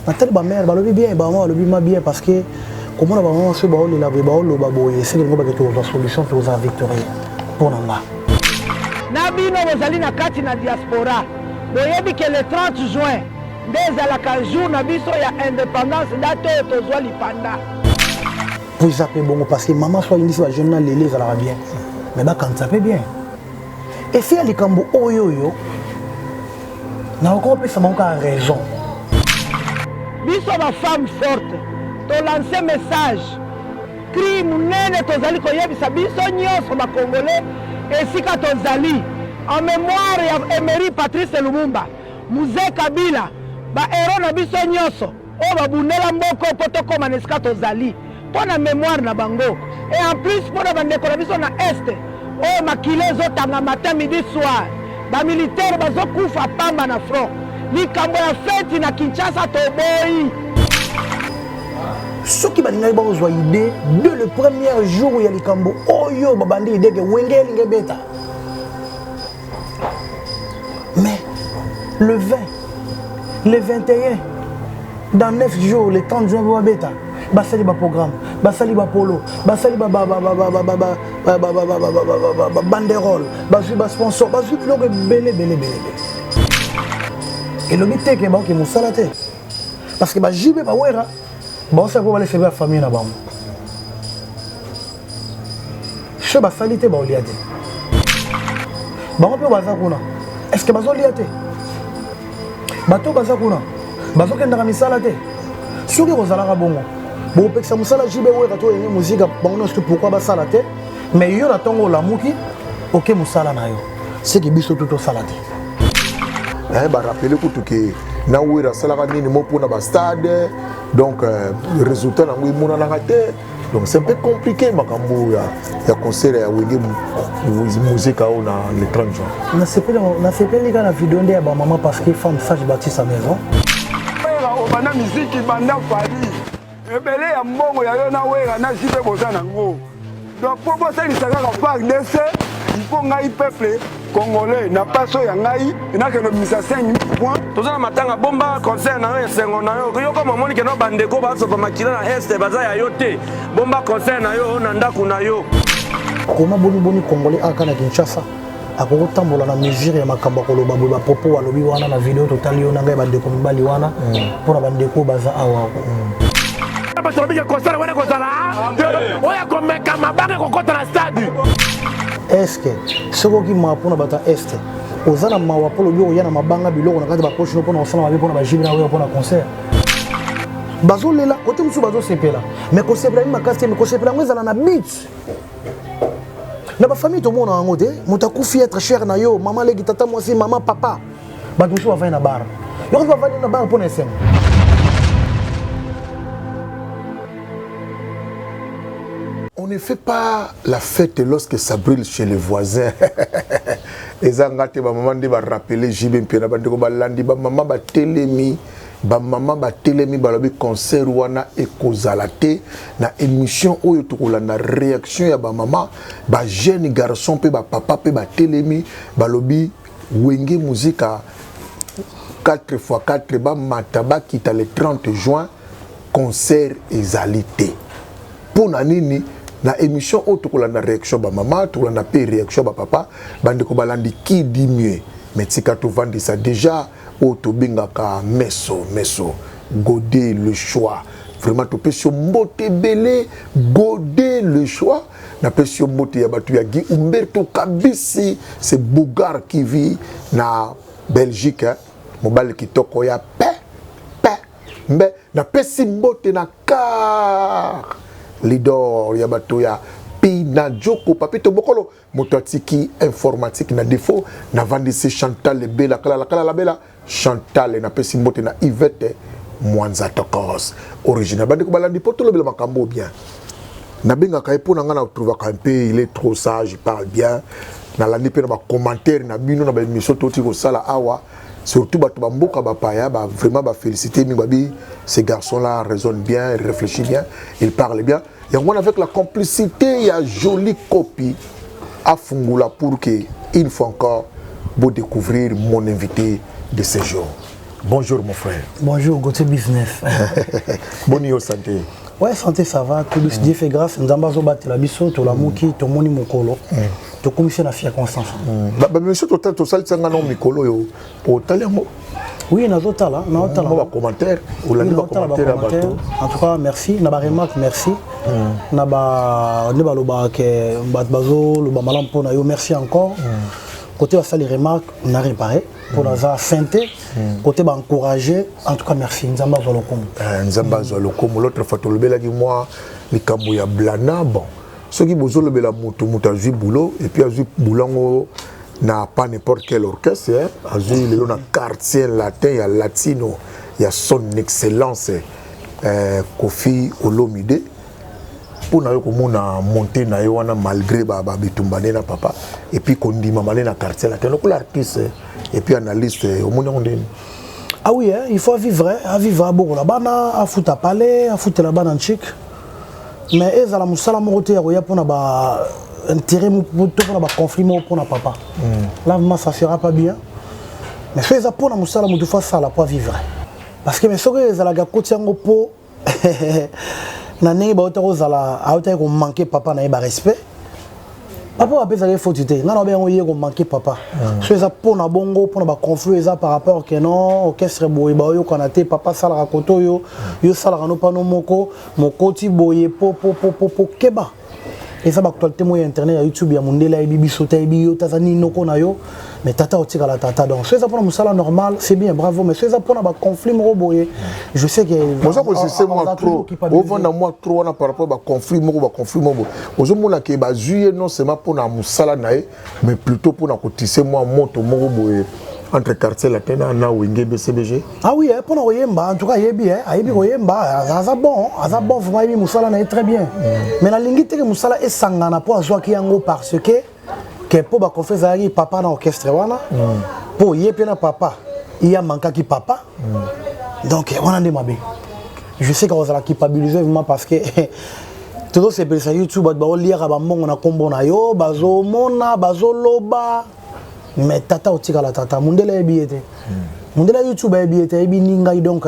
Nathalie ba mère ba lobi bien ba maman lobi ma bien parce que comment ba maman se ba o la ba o lo ba boye c'est que ngo ba que la solution pour la victoire pour nanga. Na bino bozali na kati na diaspora. Boyebi que le 30 juin des à la jour na biso ya indépendance date tozwa lipanda. Pour zapper bon parce que maman soit indi soit jeune lélé ça la bien. Mais ba quand ça peut bien. Et si elle kambo oyoyo na encore plus ça manque raison. Biso ba femme forte. To lancer message. Cri munene tozali koyebisa biso nyonso ba congolais esika tozali. En mémoire ya Emery Patrice Lumumba, Mzee Kabila, ba héros na biso nyonso, o ba bundela mboko poto koma nesika tozali. Pona mémoire na bango. Et en plus pona bandeko na biso na est. O makile zotanga matin midi soir. Ba militaire bazokufa pamba na front. Likambo ya feti na Kinshasa toboyi. Ceux qui balinga ba ozwa idée dès le premier jour où il y a likambo oyo babandi idée que wenge linge beta. Mais le 20, le 21, dans 9 jours, le 30 juin, vous avez basali ba programme, basali ba polo, basali ba banderole, basali ba sponsor, basali bloque belé. Et le but est que ba ki musalate. Parce que ba jibe ba wera, ba ça pour aller servir la famille na ba. Je basali te ba oliate. Ba on peut baza kuna. Est-ce que bazo liate? Bato baza kuna. Bazo kenda misala te. Soki kozala bongo. Bon peksa musala jibe wera to yenye musique bango est pourquoi basala te? Mais yo na tongo la muki OK musala na yo. C'est que biso tout salate. Ba rappeler que na wera sala ka nini mo pona ba stade. Donc résultat na ngui mona na te. Donc c'est un peu compliqué makambo ya concert ya wenge musique au na le 30 juin. Na sepeli kana vidéo nde ya ba maman parce que femme sage bâti sa maison. O bana musique banda fali. Ebele ya mbongo ya yo na wera na jibe boza nango. Donc pour bosser li saka ka part d'essai, il faut ngai peuple congolais na paso ya ngai na ke no misa 5 points. Tozana matanga bomba concert na yo sengo na yo. Yo comme moni ke no bandeko ba so pa makila na est baza ya yote. Bomba concert na yo na ndaku na yo. Comment boni congolais aka na Kinshasa akoko tambola na mesure ya makambo koloba ba popo alobi wana na vidéo total yo na ngai ba ndeko mibali wana pour ba ndeko baza awa. Ba so bika concert wana kozala. Oya komeka mabanga kokota na stade. Est-ce que soko ki mapona bata est ozana mawapolo bio yana mabanga biloko na kati ba poche no pona osala mabe pona ba jibi na we pona concert. Bazo lela côté musu bazo sepela mais ko sepela ma kasti mais ko sepela ngezala na beat. Na ba famille to mona ngo te mutakufi être cher na yo maman legi tata mwasi maman papa ba musu va na bar. Yo va na bar pona sen. On ne fait pas la fête lorsque ça brûle chez les voisins. Les angate ba maman de ba rappeler JB Mpena ba ndeko ba landi ba maman ba telemi ba lobi concert wana ekozala te na émission oyo tokolanda réaction ya ba maman ba jeune garçon pe ba papa pe ba telemi ba lobi wenge musique 4x4 ba mataba kita le 30 juin concert ezalité. Pour nini na émission autre que la réaction ba maman, tout la paix réaction ba papa, bande ko balandi qui dit mieux. Mais tika to vendre ça déjà auto bingaka meso goder le choix. Vraiment to peut sur mbote belé goder le choix. Na peut sur mbote ya batu ya Guy Umberto Kabisi, c'est Bougar qui vit na Belgique, mobile qui toko ya mbe na pesi mbote na car leader ya bato ya Pina Joko papito bokolo mototiki informatique na défaut na vandisi Chantal Bella kala bella Chantal na pesi mbote na Yvette Mwanza Tokos original bandi ko balandi poto lo bela makambo bien na benga ka epona ngana trouver ka un peu il est trop sage il parle bien na landi pe na ba commentaire na bino na ba émission toti ko sala awa. Surtout bato bamboka bapaya ba vraiment ba féliciter Mingbabi, ces garçons là raisonnent bien, ils réfléchissent bien, ils parlent bien. Et on avec la complicité, il y a jolie copie à Fungula pour que une fois encore vous découvrir mon invité de ce jour. Bonjour mon frère. Bonjour, Gauthier Business. Bonne santé. Ouais, santé, ça va. Tout Dieu fait grâce. Nous avons battu la biso, tout la mouki, tout moni mokolo. Tout commission a fait constance. Monsieur, tout ça, c'est un nom mikolo yo. Pour taler mo. Oui, nous avons là. Nous avons un commentaire. Ou la commentaire. En tout cas, merci. Nous avons remarque, merci. Nous avons merci encore. Côté de les remarques, on a réparé. Pour la santé, côté encourager, en tout cas merci. Nzamba Zolokomo. Nzamba Zolokomo. L'autre fois, tu as dit moi, les Kamboya Blana, bon. Ceux qui ont le moto, a joué boulot, et puis a joué boulot, n'a pas n'importe quel orchestre, a joué le quartier latin, il y a latino, il y a son excellence, Kofi Olomide. Pour nous monter malgré Bitumbane na papa et puis qu'on dit maman na quartier latin donc l'artiste et puis analyste au monde. Ah oui, il faut vivre à beaucoup là-bas, à foutre à palais, à foutre là-bas dans chic. Mais ils ont la moussala moroté pour na intérêt pour na conflit pour na papa. Là ça sera pas bien. Mais ceux pour na moussala moto fa ça là pour vivre. Parce que mais ceux qui ont la côté ngo po nani ba otakozala aota ko manquer papa na ba respect papa va pesa faute te ngana ba ngoye ko manquer papa so eza pona bongo pona ba conflit eza par rapport que non orchestre boye ba yo kana te papa sala rakoto yo sala kano pano moko ti boye po keba eza ba actualité mo internet ya YouTube ya mundela ebibi sota ebi yo tazani noko na yo mais tata otika la tata donc so eza pona musala normal c'est bien bravo mais so eza pona ba conflit mo boye je sais que moi ça c'est moi trop au vent moi trop on par rapport ba conflit mo ozo mona ke ba juillet non c'est ma pona musala nae mais plutôt pona ko tisser moi moto mo boye entre quartier latin na wenge BCBG. Ah oui, pour nous yemba, en tout cas yebi yemba, ça bon vraiment yebi musala na très bien. Mais la lingite que musala est sangana pour azwa ki yango parce que pour ba confesse ari papa na orchestre wana. Pour yepi na papa, il y a manka ki papa. Donc on a des mabe. Je sais qu'on va la culpabiliser vraiment parce que tout ces personnes YouTube ba lire ba mongo na kombo na yo, bazo mona, bazo loba. Mais tata otika la tata mundela ebiete mundela YouTube ebiete ebi ninga donc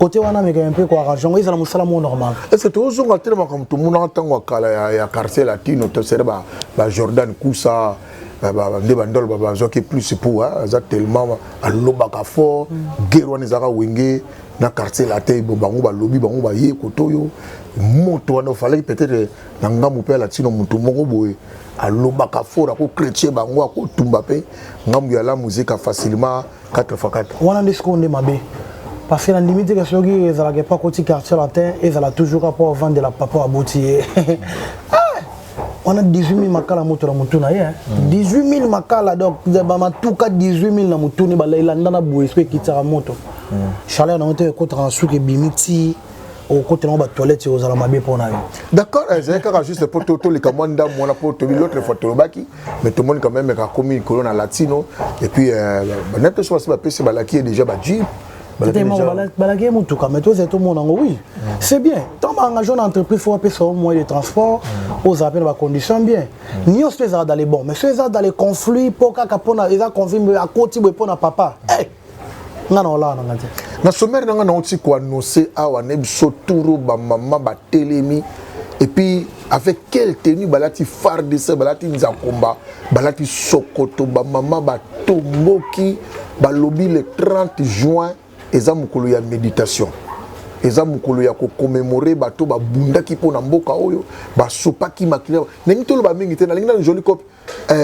côté wana mais un peu quoi arrangement ils ont musala mo normal est-ce que tu oses tellement comme tout monde entend kala ya quartier latino to serba ba Jordan Kousa ba ndebandol ba zoki plus pour ça tellement aloba ka fort guerre wana zaka wenge na quartier latin bango ba lobby bango ba ye kotoyo moto wana fallait peut-être na ngamu pe latino mutu moko boye aloba ka fort ko chrétien bango ko tumba pe ngamu ya la musique facilement 4x4 wana ndiskonde mabe parce que la limite que ceux qui za la pas côté quartier latin et ça la toujours rapport vendre de la papa abouti on a 18 000 makala moto la mutu na ye 18 000 makala donc ba tuka 18 000 na mutu ni ba la ndana boye ce qui tira moto chaleur na moto ko transouke bimiti au côté de la toilette aux alamabé pour naï. D'accord, c'est juste pour tout les commandes moi pour tout l'autre fois tout le baki mais tout le monde quand même a commis une colonne latino et puis n'importe quoi c'est balaki est déjà badji balaki mutu quand mais tout le monde oui c'est bien tant engager une entreprise faut appeler ça au moyen de transport aux appels de conditions bien ni on se fait dans les bons mais ceux dans les conflits pour capona ils a conflit à côté pour na papa ngana ola na ngati na sommaire nga na oti ko annoncer awa ne biso turu ba mama ba telemi et puis avec quelle tenue balati fardise balati nzakomba balati sokoto ba mama ba tomboki ba lobby le 30 juin eza mukolo ya méditation eza mukolo ya ko commémorer bato ba bundaki pona mboka oyo ba sopaki makila nengi tolo ba mingi te na linga joli copie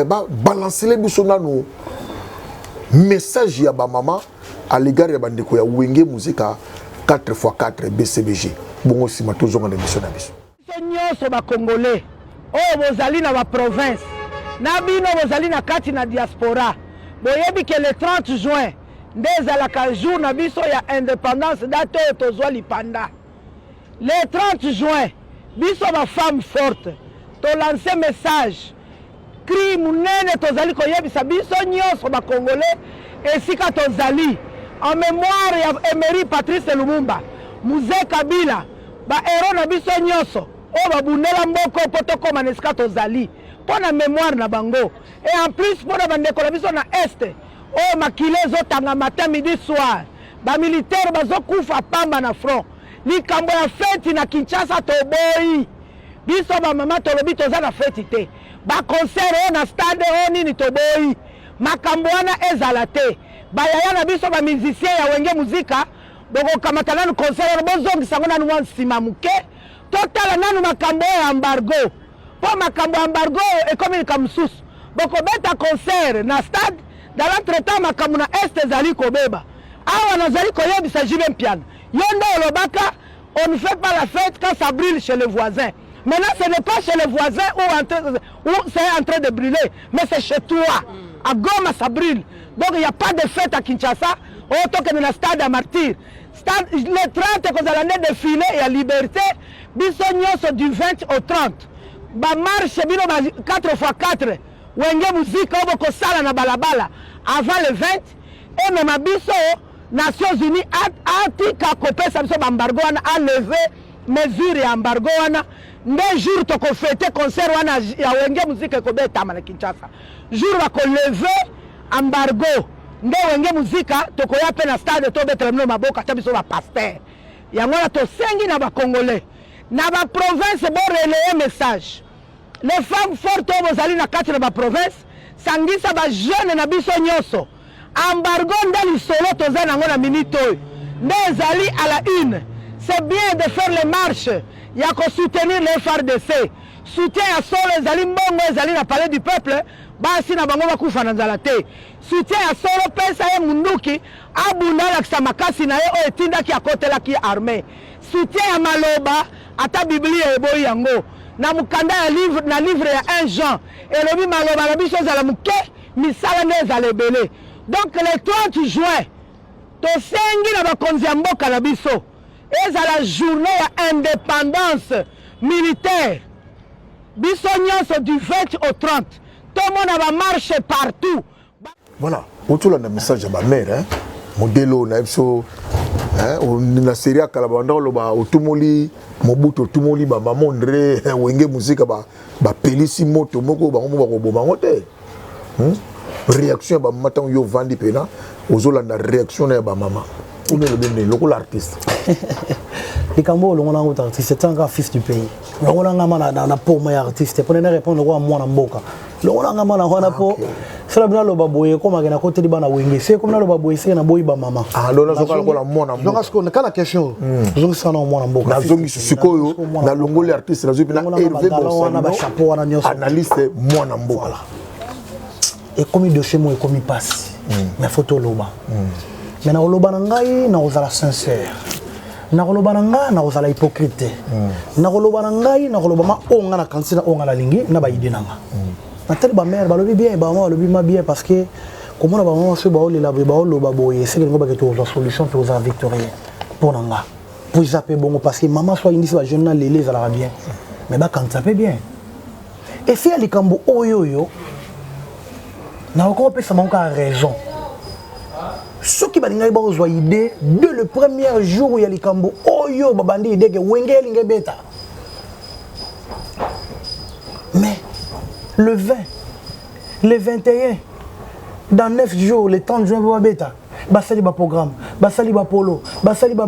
ba balancer les biso nanu message ya ba mama à l'égard de bandeko ya wenge musika 4x4 BCBG bongo sima tozonga na mission na biso nyonso ba congolais o bozali na ba province na bino bozali na kati na diaspora boyebi que le 30 juin ndezalaka jour na biso ya indépendance date tozwa lipanda le 30 juin biso ba femme forte to lancer message cri munene tozali koyebisa biso nyonso ba congolais esika tozali en mémoire ya Emery Patrice Lumumba Mzee Kabila ba héros na biso nyonso o babundela mboko po tokoma na esika tozali pona mémoire na bango et en plus pona bandeko na biso na este o makile ezotanga matin midi soir bamilitaire bazokufa pamba na front likambo ya feti na Kinshasa toboyi biso bamama tolobi toza na feti te baconcert oyo na stade oyo nini toboyi makambo wana ezala te bayaya na biso bamusicien ya wenge muzika bokokamata nanu concert wana bozongisa yango nanu mwa nsima moke totala nanu makambo oyo ya embargo mpo makambo ya embargo ekomi likambo mosusu bokobeta concert na stade dans l'entretemps makambo na este ezali kobeba awa nazali koyebisa Jibe Mpiana yo nde olobaka on ne fait pas la fête quand ça brûle chez les voisins. Maintenant ce n'est pas chez les voisins où c'est en train de brûler mais c'est chez toi. À Goma ça brûle. Donc il n'y a pas de fête à Kinshasa autant que dans le stade à Martyr. Le 30 qu'on a l'année défilé et à Liberté biso nyonso du 20 au 30 ba marche bino 4x4 wenge muzika obo kosala na balabala avant le 20 et même biso Nations Unies atika kopesa biso embargo wana a lever mesure ya embargo wana nde jour to ko fêter concert wana ya wenge muzika ko betama na Kinshasa jour ba ko lever embargo nde wenge muzika to ko ya pe na stade to betre no maboka ta biso ba pasteur yango na to sengi na ba congolais na ba province bo relayer message les femmes fortes bozali na kati na ba province sangisa ba jeune na biso nyoso embargo nde lisolo toza nango na minute oyo nde ezali à la une. C'est bien de faire les marches ya soutenir le FARDC soutien ya solo ezali mbongo ezali na palais du peuple basi na bango bakufa na nzala te soutien ya solo pesa ye munduki abunda alakisa makasi na ye oyo etindaki akotelaki armée soutien ya maloba ata biblia eboyi yango na mukanda ya livre ya 1 Jean elobi maloba na biso ezala moke misala nde ezala ebele. Donc le 30 juin tosengi na bakonzi ya mboka na biso ezala journée ya indépendance militaire biso nyonso du 20 au 30 tomona ba marche partout. Voilà, autour de message à ma mère, modelo na biso na série kala banda loba otumoli mobuto otumoli ba mamondre wenge musique ba pelisi moto moko ba ngo ba boma ngote. Réaction ba mata yo vandi pena ozolanda réaction ya ba mama ou le bien le l'artiste les cambo le ngona ngota artiste c'est un fils du pays le ngona ngama na po ma artiste pour ne répondre kwa mwana mboka le ngona ngama na wana po c'est la bina lo baboye comme na côté di bana wenge c'est comme na lo baboye c'est na boyi ba mama ah lo na soka ko la mwana mboka donc est-ce que na question donc ça na mwana mboka na zongi sikoyo na longo l'artiste na zupina Hervé Bonsana ba chapeau wana nyoso analyste mwana mboka et comme il dossier moi comme il passe mais photo loba mais na loba na ngai na ozala sincère na loba na ngai na ozala hypocrite na loba na ngai na loba ma onga na kansina onga la lingi na ba idée nanga na telle ba mère ba lobi bien ba ma lobi ma bien parce que comment na ba maman se ba ole la ba loba boye c'est que ngo ba que to solution to za victorien pour nanga pour zapper bongo parce que maman soit indi ba jeune na lélé ça la bien mais ba quand ça peut bien et faire les cambo oyoyo na encore peut ça manque à raison ceux qui balinga ba ozwa idée de le premier jour où il y a les cambo oyo babandi idée que wenge linga beta mais le 20 le 21 dans 9 jours le 30 juin ba beta basali ba programme basali ba polo basali ba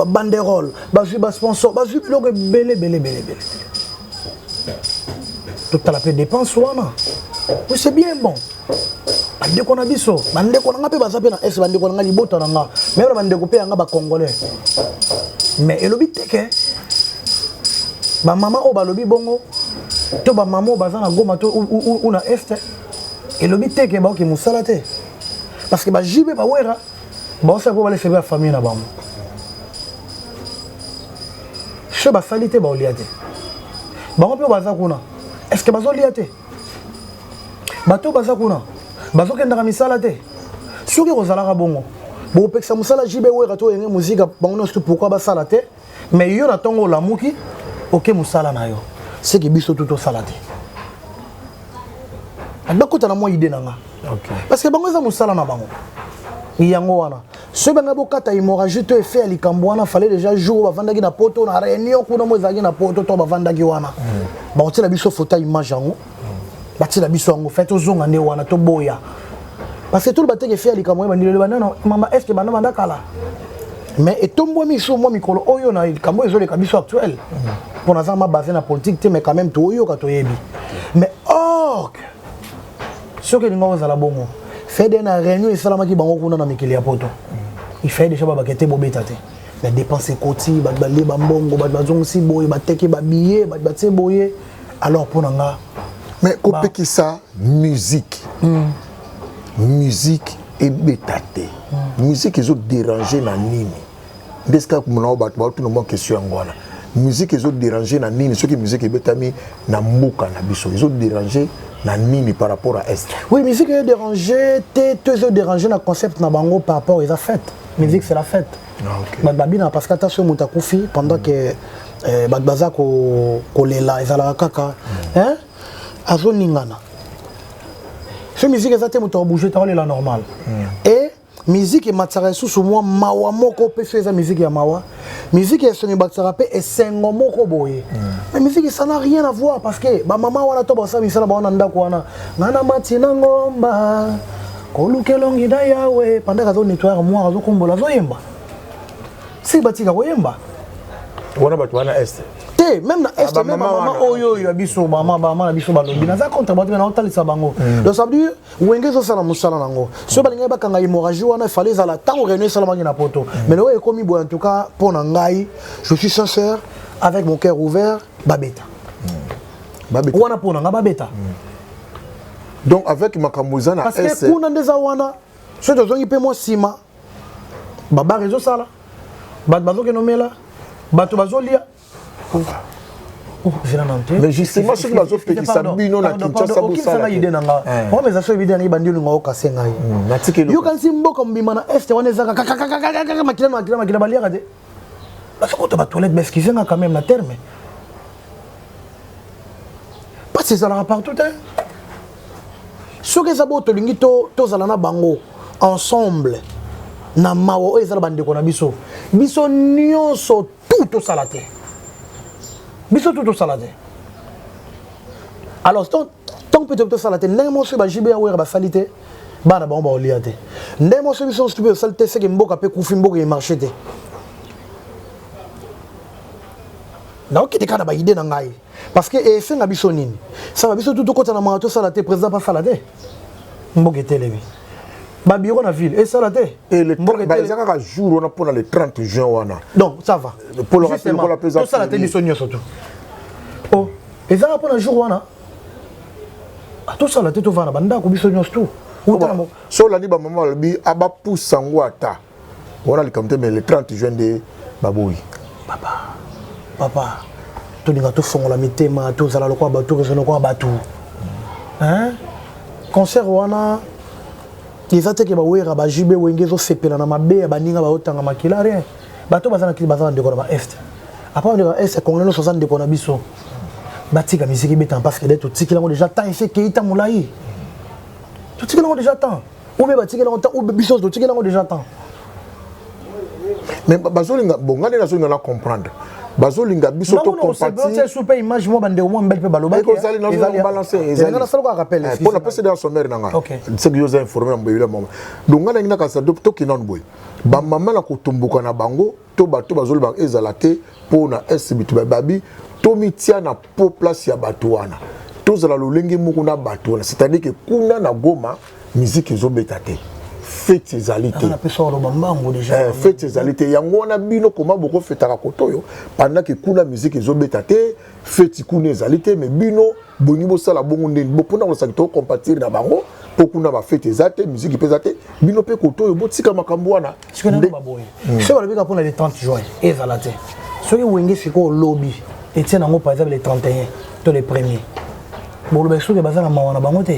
banderole basali ba sponsor basali biloko belé tout à la paix dépense wana oui c'est bien bon bande ko na biso bande ko nga pe bazape na es bande ko nga libota na nga mais bande ko pe nga ba congolais mais elobi teke ba mama o ba lobi bongo to ba mama ba za na Goma to ou na est elobi teke ba ki musala te parce que ba jibe ba wera ba ça pour aller servir la famille na bango che ba salite ba oliate ba ko pe ba za kuna est-ce que bazo liate bato baza kuna bazo kenda ka misala te soki kozala ka bongo bo peksa musala jibe wera to yenge musique bango no pourquoi ba sala te mais yo na tongo la muki OK musala na yo c'est que biso tout sala te abakota na mo idée nanga OK parce que bango za musala na bango yango wana ce banga bokata hémorragie to effet likambo wana fallait déjà jour bavandaki na poto na réunion kuna mo ezaki na poto to bavandaki wana ba otela biso photo image yango batila biso yango fait ozonga nde wana to boya parce que tout le bateau qui fait les camoins bandile banana maman est-ce que banana kala mais et tout moi miso moi mikolo oyo na kambo ezo le kabiso actuel pour na ma basé na politique mais quand même to oyo ka to yebi mais ce que nous avons à la bongo fait des réunions et salama qui bango kuna na mikili ya poto il fait déjà ba bakete bobetate mais dépenser koti ba balé ba mbongo ba bazongi boye ba teke ba billet ba tse boye alors pour nga mais kopeki ça musique musique et bétate musique ils ont dérangé na nini deska kumona ba tout le monde question ngwana musique ils ont dérangé na nini ce qui musique betami na mboka na biso ils ont dérangé na nini par rapport à est. Oui, musique est dérangé, t'es dérangé dans le concept na bango par rapport à la fête. Musique c'est la fête. Babina parce que t'as ce mutakufi pendant que badbaza ko lela ezala kaka hein azoningana. Ce musique ezate muta bouger ta lela normal. Et musique et matarasu sur moi mawa moko peso eza musique ya mawa. Musique et songi batsarape et sengo moko boye. Mais musique ça n'a rien à voir parce que ba maman wana to basa misala ba wana ndako wana ngana matina ngomba kolukelongi da yawe pendant que zo nettoyer moi zo kombola zo yemba. Si batika ko yemba. Wana batu wana est. Te même na est même maman oyo yo biso maman na biso balobi na za contre bato na otalisa bango. Donc ça veut dire wenge zo sala musala nango. So balinga bakanga hémorragie wana fallait za la tango réunir sala na poto. Mais le ekomi bo en tout cas pour ngai je suis sincère avec mon cœur ouvert babeta. Babeta. Wana pour nga babeta. Donc avec makamboza na parce que kuna ndeza wana so to zongi pe mo sima baba réseau sala. Bat bazo kenomela bato bazolia. Mais justement ce qui m'a fait que ça bino na Kinshasa bosala idée nanga moi mais ça so vidéo ngi bandi ngo okase ngai yo kan simboka mbima na est wana ezaka makila balia de la faute ba toilette mais excusez-moi quand même la terme pas c'est ça la partout hein ce que ça boto lingi to zala na bango ensemble na mawo ezala bandi ko na biso nyonso tout salate biso tout salade. Alors tant peut-être salade ndenge mo so ba jibe ya wera ba salite bana ba oliate ndenge mo so biso stupé salite c'est que mboka pe kufi mboka e marché te na okite kana ba idée na ngai parce que e fait na biso nini ça va biso tout kota na mato salade président pas salade mboka telebi ba bureau na ville et salade et le ba ezaka jour on a pour le 30 juin wana donc ça va pour le rappel pour la présence tout salade biso nyonso tout oh ezaka pour le jour wana tout salade tout va na banda ko biso nyonso tout so la ni ba maman albi aba poussa ngwata wana le comité mais le 30 juin de baboui papa to dinga to fongola mitema to zala lokwa bato rezo lokwa bato hein concert wana izate ke ba wera ba jibe wengezo sepela na mabe ba ninga ba otanga makila rien bato bazana ki bazana ndeko na ba est après on est congolais 60 ndeko na biso batika musique betan parce que d'être tikila ngo déjà temps fait keita moulayi tout tikila ngo déjà temps ou be batikila ngo temps ou biso to tikila ngo déjà temps mais bazolinga bongane na zolinga na comprendre bazolinga biso to compatir c'est super image moi bande au moins belle pe baloba ko zali na balancer ezali na sala ko rappel pour la passer dans sommaire nanga c'est que yo informer mbeyela mama donc ngana ngina ka sa to kinon boy ba mama na ko tumbuka na bango to bato bazoliba ezala te pour na SBT babi to mitia na po place ya bato wana to zala lolenge moko na bato wana c'est-à-dire que kuna na Goma musique ezobeta te fête ezalité on appelle ça le bambango déjà fête ezalité yango wana bino comment boko fetaka kotoyo pendant que kuna musique ezobeta te fête kuna ezalité mais bino boni bo sala bongo ndeni bopona ko sakito compatir na bango po kuna ba fête ezate musique ezate bino pe kotoyo botika makambo wana ce que na baboye c'est wala bika pona le 30 juin ezalate ce que wenge siko lobby et tiens nango par exemple les 31 to les premiers bon le beso ke bazana mawana bango te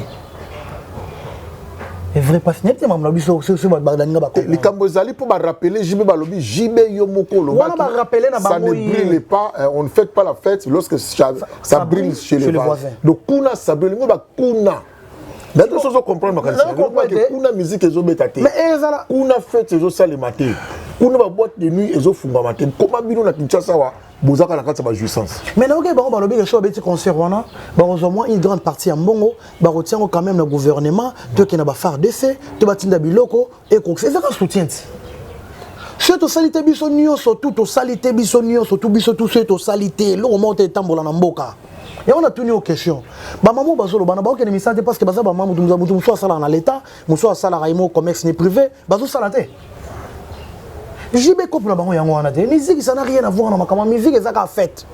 est vrai parce que même biso sur badanga ba les cambozali pour ba rappeler jibe balobi jibe yo moko lo ba rappeler na ça ne brille pas on ne fête pas la fête lorsque ça brille chez les voisins donc kuna ça brille ba kuna d'ailleurs ça comprendre que kuna musique ezobeta te mais ezala kuna fête ezo salimate kuna ba boîte de nuit ezo funga matin comment bino na Kinshasa wa bozaka na kati ya jouissance. Mais na ok ba ba lobi que so beti concert wana ba au moins une grande partie en bongo ba retient quand même le gouvernement to ki na ba phare d'essai to batinda biloko et ko c'est ça soutien. C'est to salité biso nyonso tout salité biso nyonso tout biso tout c'est to salité lo monte tambola na mboka. Et on a tenu aux questions. Bah maman bazolo bana ba ok ni santé parce que baza ba maman mutu so sala na l'état, muso sala raimo commerce ni privé, bazo salate. JB couple na bango yango wana te. Musique ça n'a rien à voir na makama musique ezaka fête.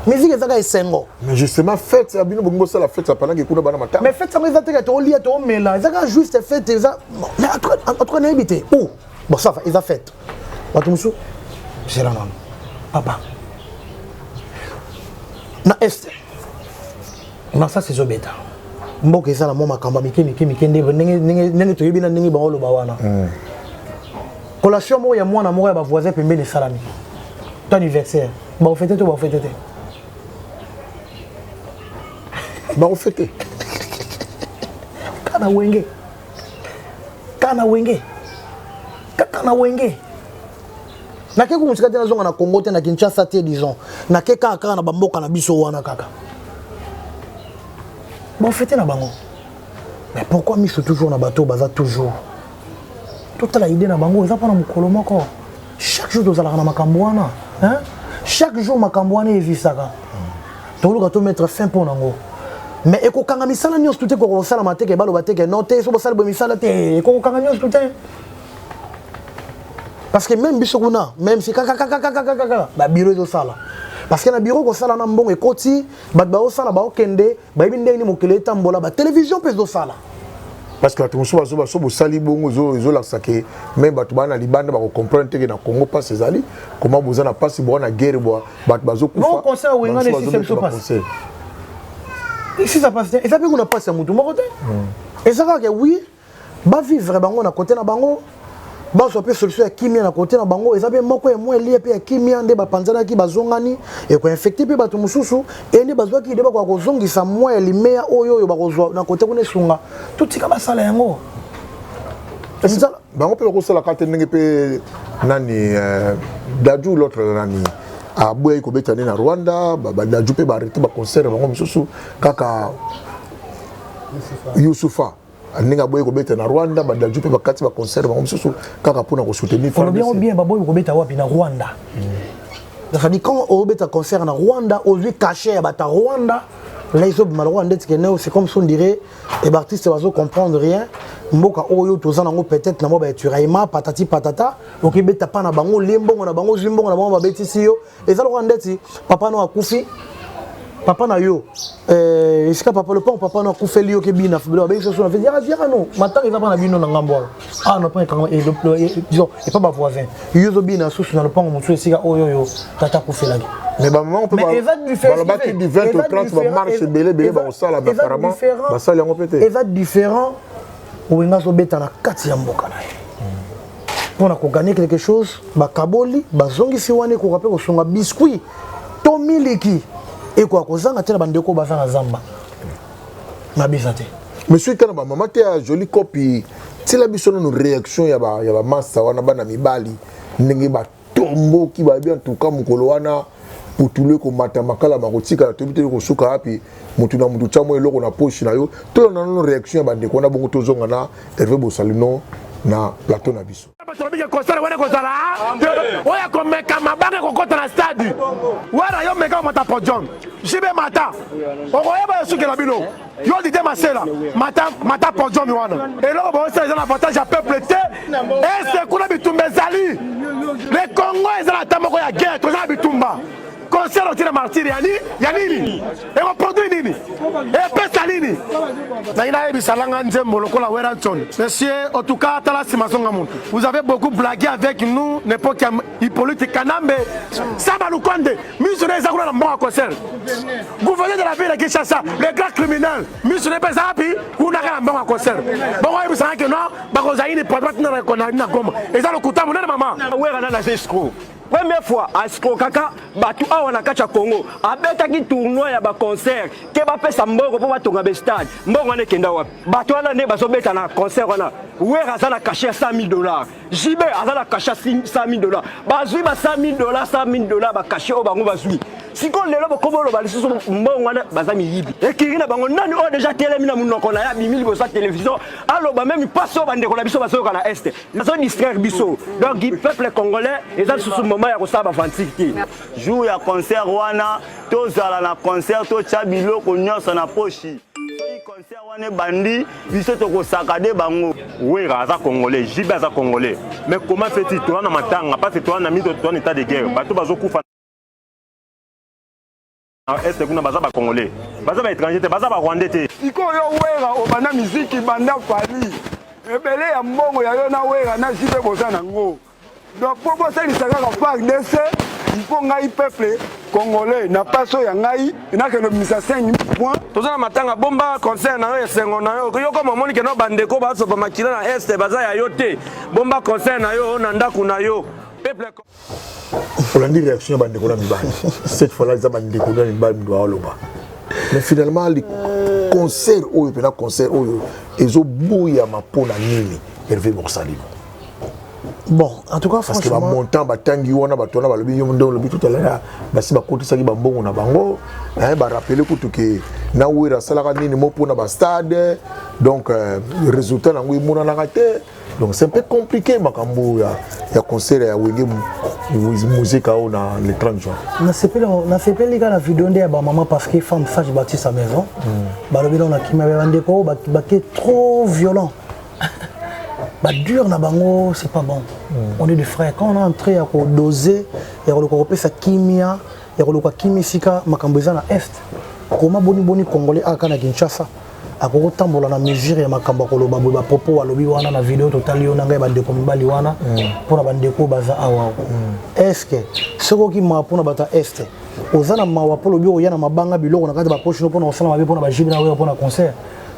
Musique ezaka esengo. Mais justement fête abino bongo ça la fête ça pendant que kuna bana matama. Mais fête ça meza te to lia to mela, ezaka juste fête eza. Mais entre na habité. Où? Bon ça va, eza fête. Batu musu. C'est la maman. Papa. Na est. Na ça c'est Zobeta. Mboka eza la moma kamba mike ndenge to yebina ndenge bango lo bawana. Collation mo ya mwana moko ya ba voisin pembeni salami. Ton anniversaire. Ba fêter to ba fêter. Ba fêter. Kana wenge. Kana wenge. Kana wenge. Na ke ku musika tena zonga na Congo te na Kinshasa te disons. Na ke kaka na bamboka na biso wana kaka. Ba fêter na bango. Mais pourquoi miso toujours na bateau baza toujours? Toute la idée na bango eza pana mukolo moko. Chaque jour tozala na makambo wana, hein? Chaque jour makambo wana evisaka. Toluka to mettre fin pour nango. Mais eko kanga misala nyos tout ko sala mateke balo bateke note so sala bo misala te eko kanga nyos tout. Parce que même biso kuna, même si kaka ba bureau zo sala. Parce que na bureau ko sala na mbongo ekoti, ba ba sala ba okende, ba binde ni mokele tambola ba télévision pe zo sala. Parce que la télévision va sali bongo zo la sake même batu bana libanda ba comprendre que na Congo pas ces ali comment vous na passe bo na guerre bo batu bazo kufa. Non concert ou ngane système se passe. Ici ça passe. Et ça peut qu'on a passé à mutu moko te. Et ça que oui, ba vivre bango na côté na bango. Ba so pe solution ya kimia na côté na bango, et ça peut moko e moins lié pe ya kimia nde ba panzana ki bazongani et ko infecter pe batu mususu et nde bazwa ki de ba ko zongisa moins limea oyo ba ko na côté ko ne sunga. Tout tika ba sala yango. Bango pe ko sala kate ndenge pe nani daju l'autre nani a boye ko betane na Rwanda ba daju pe ba arrêter ba concert bango mususu kaka Youssoufa ninga boye ko beta na Rwanda ba daju pe ba kati ba concert bango mususu kaka pona ko soutenir on bien ba boye ko beta wapi na Rwanda. Ça dit quand on beta concert na Rwanda au lieu caché ba ta Rwanda là ils ont malheureusement c'est comme si on dirait les artistes bazo comprendre rien mboka oyo tozana ngo peut-être na mo ba turaima patati patata donc beta pa na bango lembo na bango zimbongo na bango ba betisi yo et ça le Rwanda ti papa no akufi papa na yo est-ce que papa le pont papa na akufi yo ke bina fubelo ba biso so na fait dire non matin il va pas na bino na ngambo ah non pas quand disons et pas ba voisin yo zo bina sous na le pont mutu esika oyo yo tata akufi la. Mais bah maman on peut pas qui du 20 au 30 va marcher belé ba sala ba apparemment ba sala yango pété et va différent ou nga zo beta na kati ya mboka na ye pour na ko gagner quelque chose ba kaboli ba zongi si wane ko rappeler ko songa biscuit to miliki et quoi kozanga tela bandeko bazanga zamba na bisate monsieur kana ba maman te a joli copie tila biso no réaction ya ba massa wana bana mibali ndenge ba tombo ki ba bien tout cas mukolo wana putule ko matamakala makotika la tobite ko suka hapi mutu na mutu chamo eloko na poche na yo to na no réaction ya bandeko na bongo tozonga na Hervé Bosalino na plateau na biso batobike concert wana kozala oya komeka mabanga kokota na stade wana yo meka mata podium jibe mata okoyeba yosuke na bino yo dite masela mata podium wana eloko bosa eza na avantage ya peuple te ese kuna bitumba ezali le Congo eza na tamoko ya guerre toza na bitumba concert otira martyr ya nini eko produit nini epesa nini na ina yebisa langa nzembo lokola Weranton monsieur en tout cas tala simasonga muntu vous avez beaucoup blagué avec nous n'importe Hippolyte Kanambe Samba Lukonde missionnaire zakuna na mboka concert gouverneur de la ville de Kinshasa les grands criminels missionnaire pesa api kuna kana mboka concert bongo yebisa que non bakoza ini problème na Goma eza lokuta monene mama wera na escroc première fois asikokaka batu awa na kacha Congo abetaki tournoi ya ba concert ke ba pesa mbongo po batonga be stade mbongo wana kenda wapi batu wana ne bazobeta na concert wana wera azala caché $100,000 jibe azala caché $100,000 bazui ba $100,000 ba caché o bango bazui siko lelo bokobolo balisusu mbongo wana bazami yibi ekiri na bango nani o déjà telemi na munoko na ya bimili bosa télévision aloba même passo bandeko na biso basoka na est nazo distraire biso donc le peuple congolais ezali susu moment ya kosaba vantique jour ya concert wana tozala na concert to cha biloko nyonso na pochi concert wana bandi biso tokosakade bango wera aza congolais jibe aza congolais mais comment fait-il toi na matanga parce que toi na mito toi en état de guerre bato bazokufa est kuna baza ba congolais baza ba étranger te baza ba rwandais te sikoyo wera obana miziki banda fali ebele ya mbongo ya yo na wera na jibe boza nango donc po bosalisa kaka FARDC il faut ngai peuple congolais na paso ya ngai nakende misa 5 points tozana matanga bomba concert na yo esengo na yo yoko momoni ke no bandeko basopa makila na est baza ya yo te bomba concert na yo na ndaku na yo peuple olandi réaction ya bandeko na mibali cette fois là eza bandeko na mibali mdo aloba mais finalement le concert oyo pena concert oyo ezoboya mapona nini Hervé Borsalino. Bon, en tout cas, parce franchement... que montant batangi wana batona balobi yo ndo lobi tout à l'heure basi bakotisa ki bambongo na bango ba rappeler kutu ke na wera salaka nini mo pona ba stade donc résultat nango imona na raté donc c'est un peu compliqué makambo ya concert ya wenge musique au na le 30 juin na sepeli ka na vidéo nde ya ba maman parce que femme sage bâtit sa maison balobi na kima ba ndeko ba trop violent. Bah dur na bango c'est pas bon. On est des frères quand on est entré à doser et on a sa kimia et on a kimisika makambeza na est. Comment boni congolais aka na Kinshasa akoko tambola na mesure ya makamba ko loba ba popo alobi wana na vidéo total yo na ngai ba ndeko mibali wana pour ba ndeko baza awa. Est-ce que soko ki ma pour na bata est ozana mawa polo bio yana mabanga biloko na kati ba poche no pour na osala mabe pour na ba jibi na we pour na concert.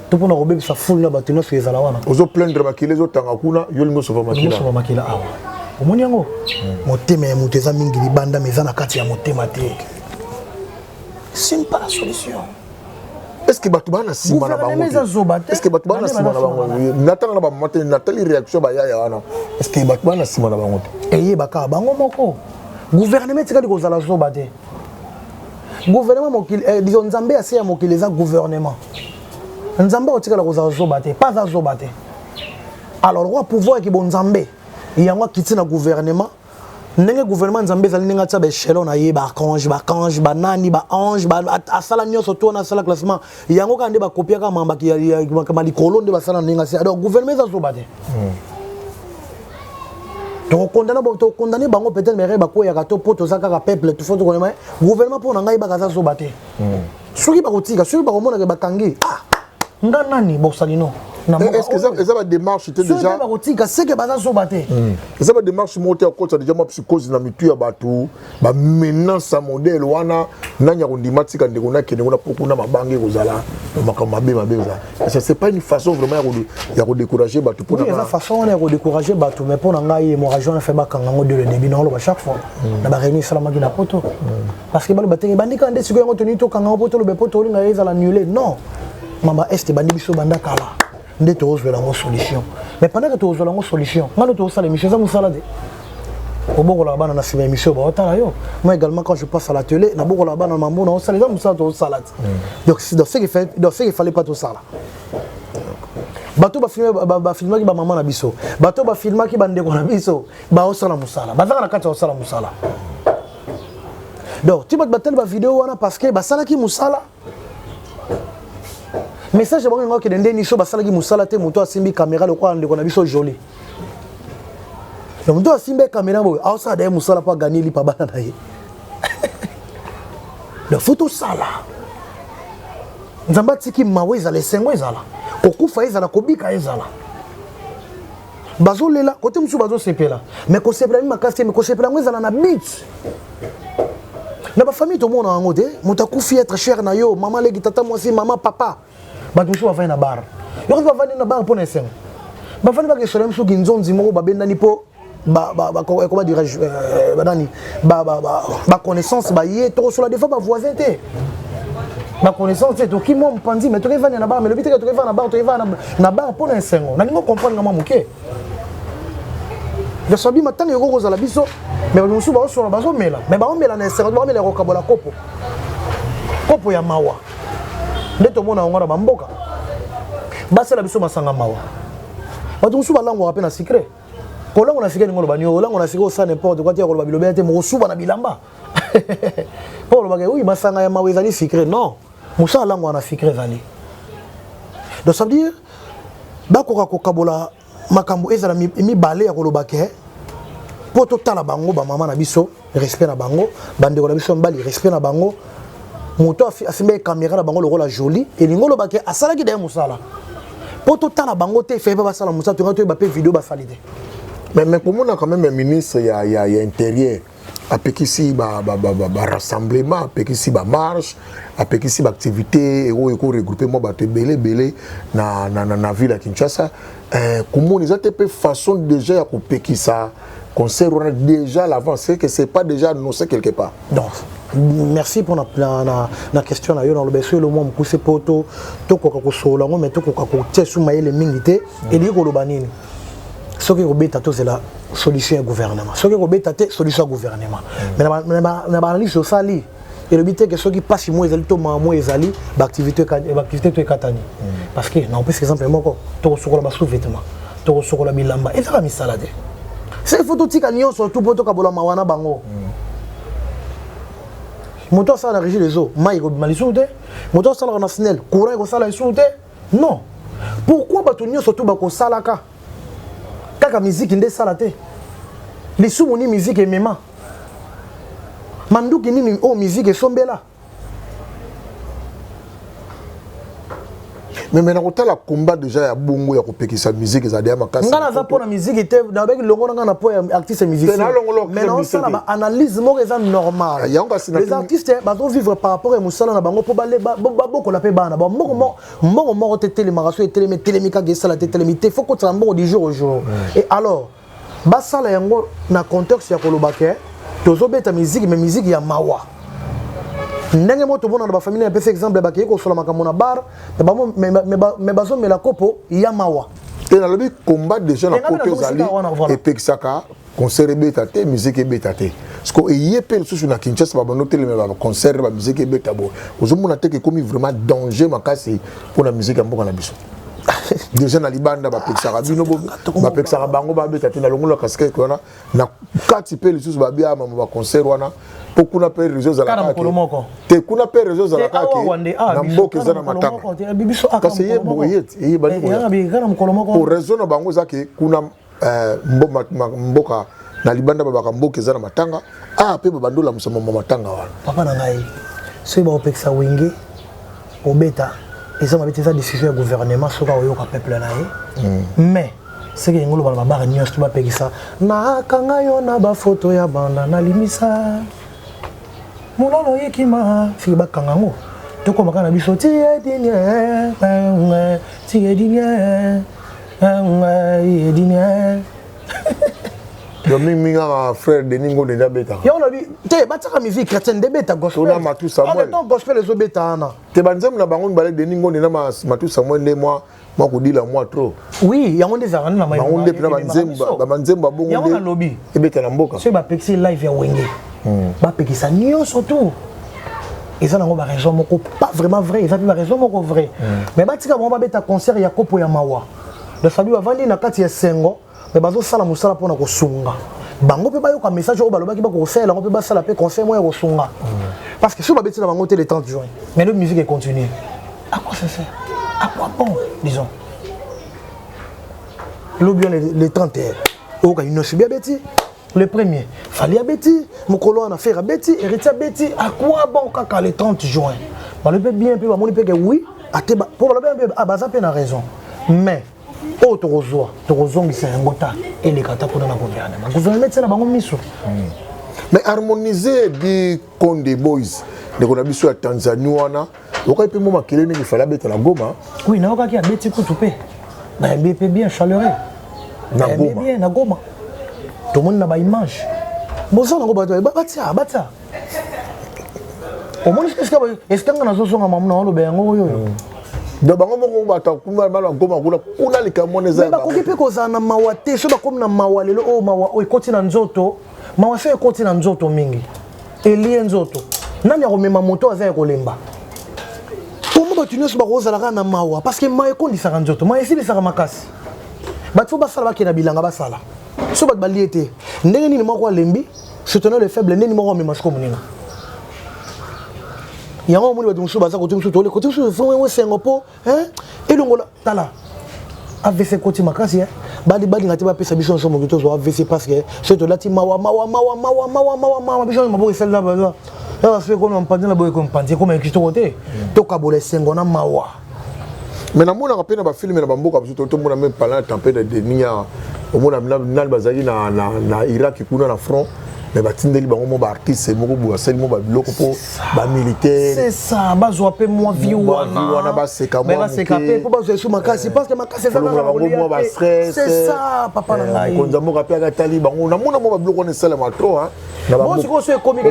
Tout pour nous ça foule là batino sur les alawana. Ozo plaindre makile zo tangakuna yolingo sova makila. Sova makila awa. Omoni yango. Motema ya muteza mingi libanda mezana kati ya motema te. C'est pas la solution. Est-ce que batu bana sima na bango? Est-ce que batu bana sima na bango? Natanga na ba matin natali réaction ba ya wana. Est-ce que batu bana sima na bango? Eye baka bango moko. Gouvernement tikali ko zala zo bate. Gouvernement mokili disons Nzambe ase ya mokili za gouvernement. Nzambe otikala kozala zobate pas à zobate alors roi pouvoir ki bon Nzambe yango kiti na gouvernement ndenge gouvernement Nzambe zali ninga tsa ba échelon na ye ba kange ba nani ba ange ba asala nyoso to na sala classement yango ka nde ba kopia ka mamba ki ya likolo nde basala ninga si alors gouvernement za zobate to condamner bango peut-être mais ba ko ya ka to poto za ka peuple tout faut to connaître gouvernement pour na ngai ba kaza zobate soki ba kotika soki ba komona ke bakangi nani Borsalino est-ce que ça va démarche était déjà c'est que baza sobate ça va démarche monter à côté déjà ma psychose na mitu ya batu ba menace sa modèle wana nanya ko ndimatika ndeko na kene na poko na mabange kozala makamabe ça c'est pas une façon vraiment ya ko décourager batu pour na la façon ya ko décourager batu mais pour nga hémorragie on fait ba kangango de le début na chaque fois na ba réunir salama na poto parce que ba batenge bandika ndé siko yango toni to kangango poto le poto linga eza l'annuler non mama est bandi biso banda kala ndé to ozela ngo solution mais pendant que to ozela ngo solution ngalo to osala émission za musala de obokola bana na sima émission ba otala yo moi également quand je passe à la télé na bokola bana mambo na osala za musala to osala donc c'est dans ce qu'il fallait pas tout ça là bato ba filmer ki ba maman na biso bato ba filmer ki bande ko na biso ba osala musala bazaka na kati osala musala donc tu vas battre ba vidéo wana parce que ba sala ki musala message bango ngo ke ndende ni so basala ki musala te moto asimbi caméra le kwa ndeko na biso joli donc moto asimbi caméra bo ausa da musala pa gagner li pa bana na ye le photo sala nzamba tiki maweza le sengo ezala okufa ezala kobika ezala bazo lela côté musu bazo sepela mais ko sepela mi makasi mais ko sepela ngo ezala na beat na ba famille to mona ngo te mutakufi être cher na yo maman legi tata mwasi maman papa bato musu bavandi na bar yo bavandi na bar mpo na esengo bavandi bakesolo musu kinzonzi moko babendani mpo comment dirais-je, connaissance, sur la défense, voisin. Ma connaissance, c'est qui m'a dit, mais tu vas na bar, mais le but que tu vas na bar pour un sengo. N'a pas comprendre comment mouké. Je suis maintenant que vous avez biso, mais nous sommes sur la base mais là, mais on met la sengo, on met la rokabola kopo. Kopo ya mawa. Nde to mona ngora bamboka. Basa la biso masanga mawa. Watu musuba lango apena secret. Kolango na secret ngolo banyo, lango na secret ça n'importe quoi tia ko ba bilobete mo suba na bilamba. Pour le bagage oui masanga ya mawa ezali secret non. Musa lango na secret zali. Donc ça veut dire bakoka ko kabola makambo ezala mi balé ya ko lobake po to tala bango ba mama na biso respect na bango bande ko na biso mbali respect na bango moto asimbe caméra na bango le rôle joli et lingo lobake asala ki de musala po to tala bango te fait ba sala musala to ba pe vidéo ba salide mais pour moi quand même un ministre il y a intérieur apekisi ba rassemblement apekisi ba marche apekisi ba activité et ko regrouper moi ba te belé na ville à Kinshasa comment ils ont été façon déjà à pekisa concert on a déjà l'avance que c'est pas déjà annoncé quelque part. Donc merci pour la question là dans le besoin le monde pousser poto to ko ko sola ngo mais to ko ko tiesu mayele mingité et li ko lobanini ce qui obeta to c'est la solution gouvernement ce qui obeta te solution gouvernement mais na ba analyse ça li et le but est que ceux qui passent moi ils to mamo ezali activité to katani parce que non parce exemple moko to sokola ba sous-vêtement to sokola bilamba et ça la misala de c'est photo tika nyo surtout poto kabola mawana bango moto ça la régie les eaux maï ko malisouté moto ça la national courant ko ça la souté non pourquoi batonyo surtout ba ko salaka kaka musique ndé salate les sous moni musique et mema manduki nini o musique et sombela mais maintenant quand la combat déjà ya bongo ya kopekisa musique za dia makasi ngana za pona musique était na beki longo ngana po artiste musicien mais non ça la analyse mo eza normal les artistes bazo vivre par rapport à musala na bango po balé boko la pe bana ba mo te télémaration et télémika gesa la télémité faut ko tsambo du jour au jour et alors basala yango na contexte ya kolobake tozo beta musique mais musique ya mawa ndenge moto bona na ba famille na exemple ba ke ko sola makambo na bar mais bazo mela kopo ya mawa et na lobi combat déjà na côté ozali et pexaka concert beta te musique beta te parce que yepel sous na Kinshasa ba bano tele ba concert ba musique beta bo ozomona te que comme vraiment danger makasi pour la musique mboka na biso déjà na libanda ba pexaka bino ba pexaka bango ba beta te na longola casquette kona na kati pe sous ba bia ma ba concert wana pour qu'on appelle réseaux à la carte. Te qu'on appelle réseaux à la carte. Namboke zana matanga. Parce que pour raison na bango zake kuna mboka na libanda baba mboke zana matanga ah pe babandola musoma matanga wana. Papa na ngai. Ce ba opeksa wenge obeta ils ont habité ça décision du gouvernement sur le peuple là mais c'est que ngolo ba ba nyos tu ba pekisa na kanga yo na ba photo ya banda na limisa Moulolo yekima fiba kangango toko makana biso tie dinie Domi minga frère Denis Ngo de Beta. Ya on a dit te bataka musique chrétienne de Beta gospel. On a Matou Samuel. On a gospel les obeta ana. Te banzam na bango balé Denis Ngo na Matou Samuel de moi ko dila moi trop. Oui, ya on des arana na mai. Bango de na banzemba bongo. Ya on a lobby. E Beta na mboka. C'est ba pexi live ya wenge. Ba pekisa nyo surtout. Et ça n'a pas raison moko pas vraiment vrai, ils ont pas raison moko vrai. Mais batika mo ba beta concert ya kopo ya mawa. Le salut avant ni na kati ya sengo. Mais bazo sala musala pona ko sunga bango pe bayo ka message o baloba ki ba ko sala ngo pe ba sala pe conseil mo ya ko sunga parce que sur ba beti na bango te le 30 juin mais le musique est continue à quoi ça sert à quoi bon disons le bien le 31 o ka une subia beti le premier fallait beti mokolo na faire beti héritier beti à quoi bon kaka le 30 juin ba le pe bien pe ba moni pe que oui ateba pour le bien a baza pe na raison mais oh Torozong c'est un gota et les kata pour dans le gouvernement. Le gouvernement c'est la banque miso. Mais harmoniser des Konde Boys, de qu'on a vu sur la Tanzanie wana, on a pu moment qu'il il fallait mettre la Goma. Oui, na oka qui a beti kutupe. Na BP bien chaleureux. Na Goma. Bien na Goma. tout le monde a une image. Bon, ça, on va bâtir. Au moins, est-ce qu'on a besoin de maman le bien donc bango moko bata kuma mala ngoma kula kuna likamone za ba kokipe ko za na mawa te so ba comme na mawa lelo o mawa o ikoti na nzoto mawa se ikoti na nzoto mingi elie nzoto nani ya komema moto aza ya kolemba omo ba tunyo so ba koza la na mawa parce que mawa ekondisa ka nzoto mawa esili saka makasi ba fo ba sala ba kena bilanga ba sala so ba liete ndenge nini moko alembi soutenir les faibles ndenge moko mema sko munina yango moni bato baza kote mosusu tole kote mosusu fo sengo po elongola tala AVC koti makasi bali ngati bapesa biso nsomo kito zo AVC parce que c'est to lati mawa biso mabo esala baza ya se ko mpandi na boye ko mpandi ko mekito kote to kabola sengo na mawa mais na mona kapena ba film na bamboka biso to mona même pendant la tempête de nia au mona na bazali na Irak kuna na front mais batindeli bango mo ba artiste moko bu asali mo ba biloko po ba militaire c'est ça bazwa pe moi viwana ba seka mo ba seka pe po bazwa sou makasi parce que makasi ça na mo ba stress c'est ça papa na ngai konza mo kapya ka tali bango na mona mo ba biloko ne sala ma trop hein na ba mo siko so komi ke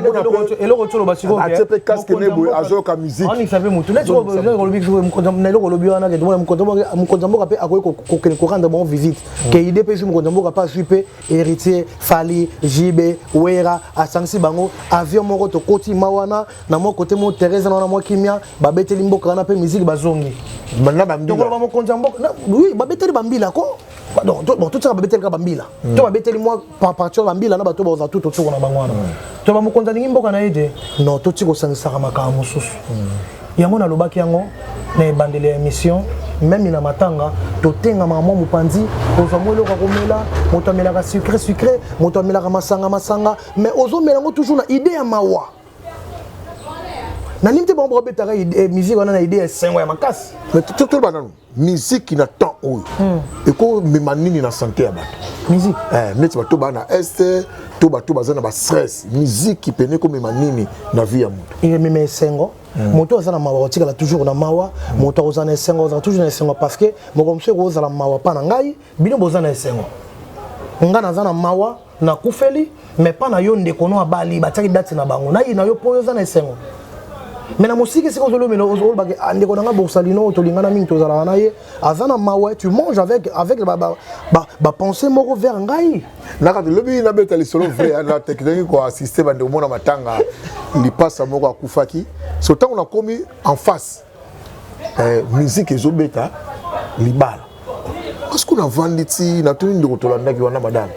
eloko tolo ba siko ke atepe casque ne bu azo ka musique on savait mutu let's go lobi ko konza na eloko lobi wana ke mo konza mo kapya akoy ko ko rendre bon visite ke idée pe so mo konza mo kapya supe héritier Fali JB Wera asangisi bango avion moko to koti mawana na mo côté mo Thérèse na mo kimia ba beteli mboka na pe musique bazongi bana bambila to ba mo konza mboka oui ba beteli bambila ko donc bon tout ça ba beteli ka bambila to ba beteli mo partir bambila na ba to ba za tout to na bangwana to ba mo konza ningi mboka na ide non to tiko sangisa ka makamu susu yango na lobaki yango na bandele émission même na matanga to tenga mama mupandi ozo mwelo ka komela moto amela ka sucré moto amela ka masanga mais ozo melango toujours na idée ya mawa na nimte bon robeta ka musique wana na idée ya sengo ya makasi mais tout banano musique na temps oyo eko memanini na santé ya bato musique neti bato bana est to bato bazana ba stress musique pene ko memanini na vie ya moto il meme sengo moto azana mawa otikala toujours na mawa moto ozana esengo ozana toujours na esengo parce que mokomse ko ozala mawa pa na ngai bino bozana esengo nga nazana mawa na kufeli mais pa na yo ndeko no abali bataki date na bango na yi na yo po ozana esengo mais na musique c'est kozolo meno ozolo bage ndeko nanga bosalino tolingana mingi tozala na ye azana mawa tu manges avec ba pensée moko vers ngai naka lobi na beta li solo vrai na technique ko assister bande mona matanga li passa moko akufaki so tango na komi en face musique ezobeta libala parce qu'on a vendu ti na tout ndeko tolandaki wana madame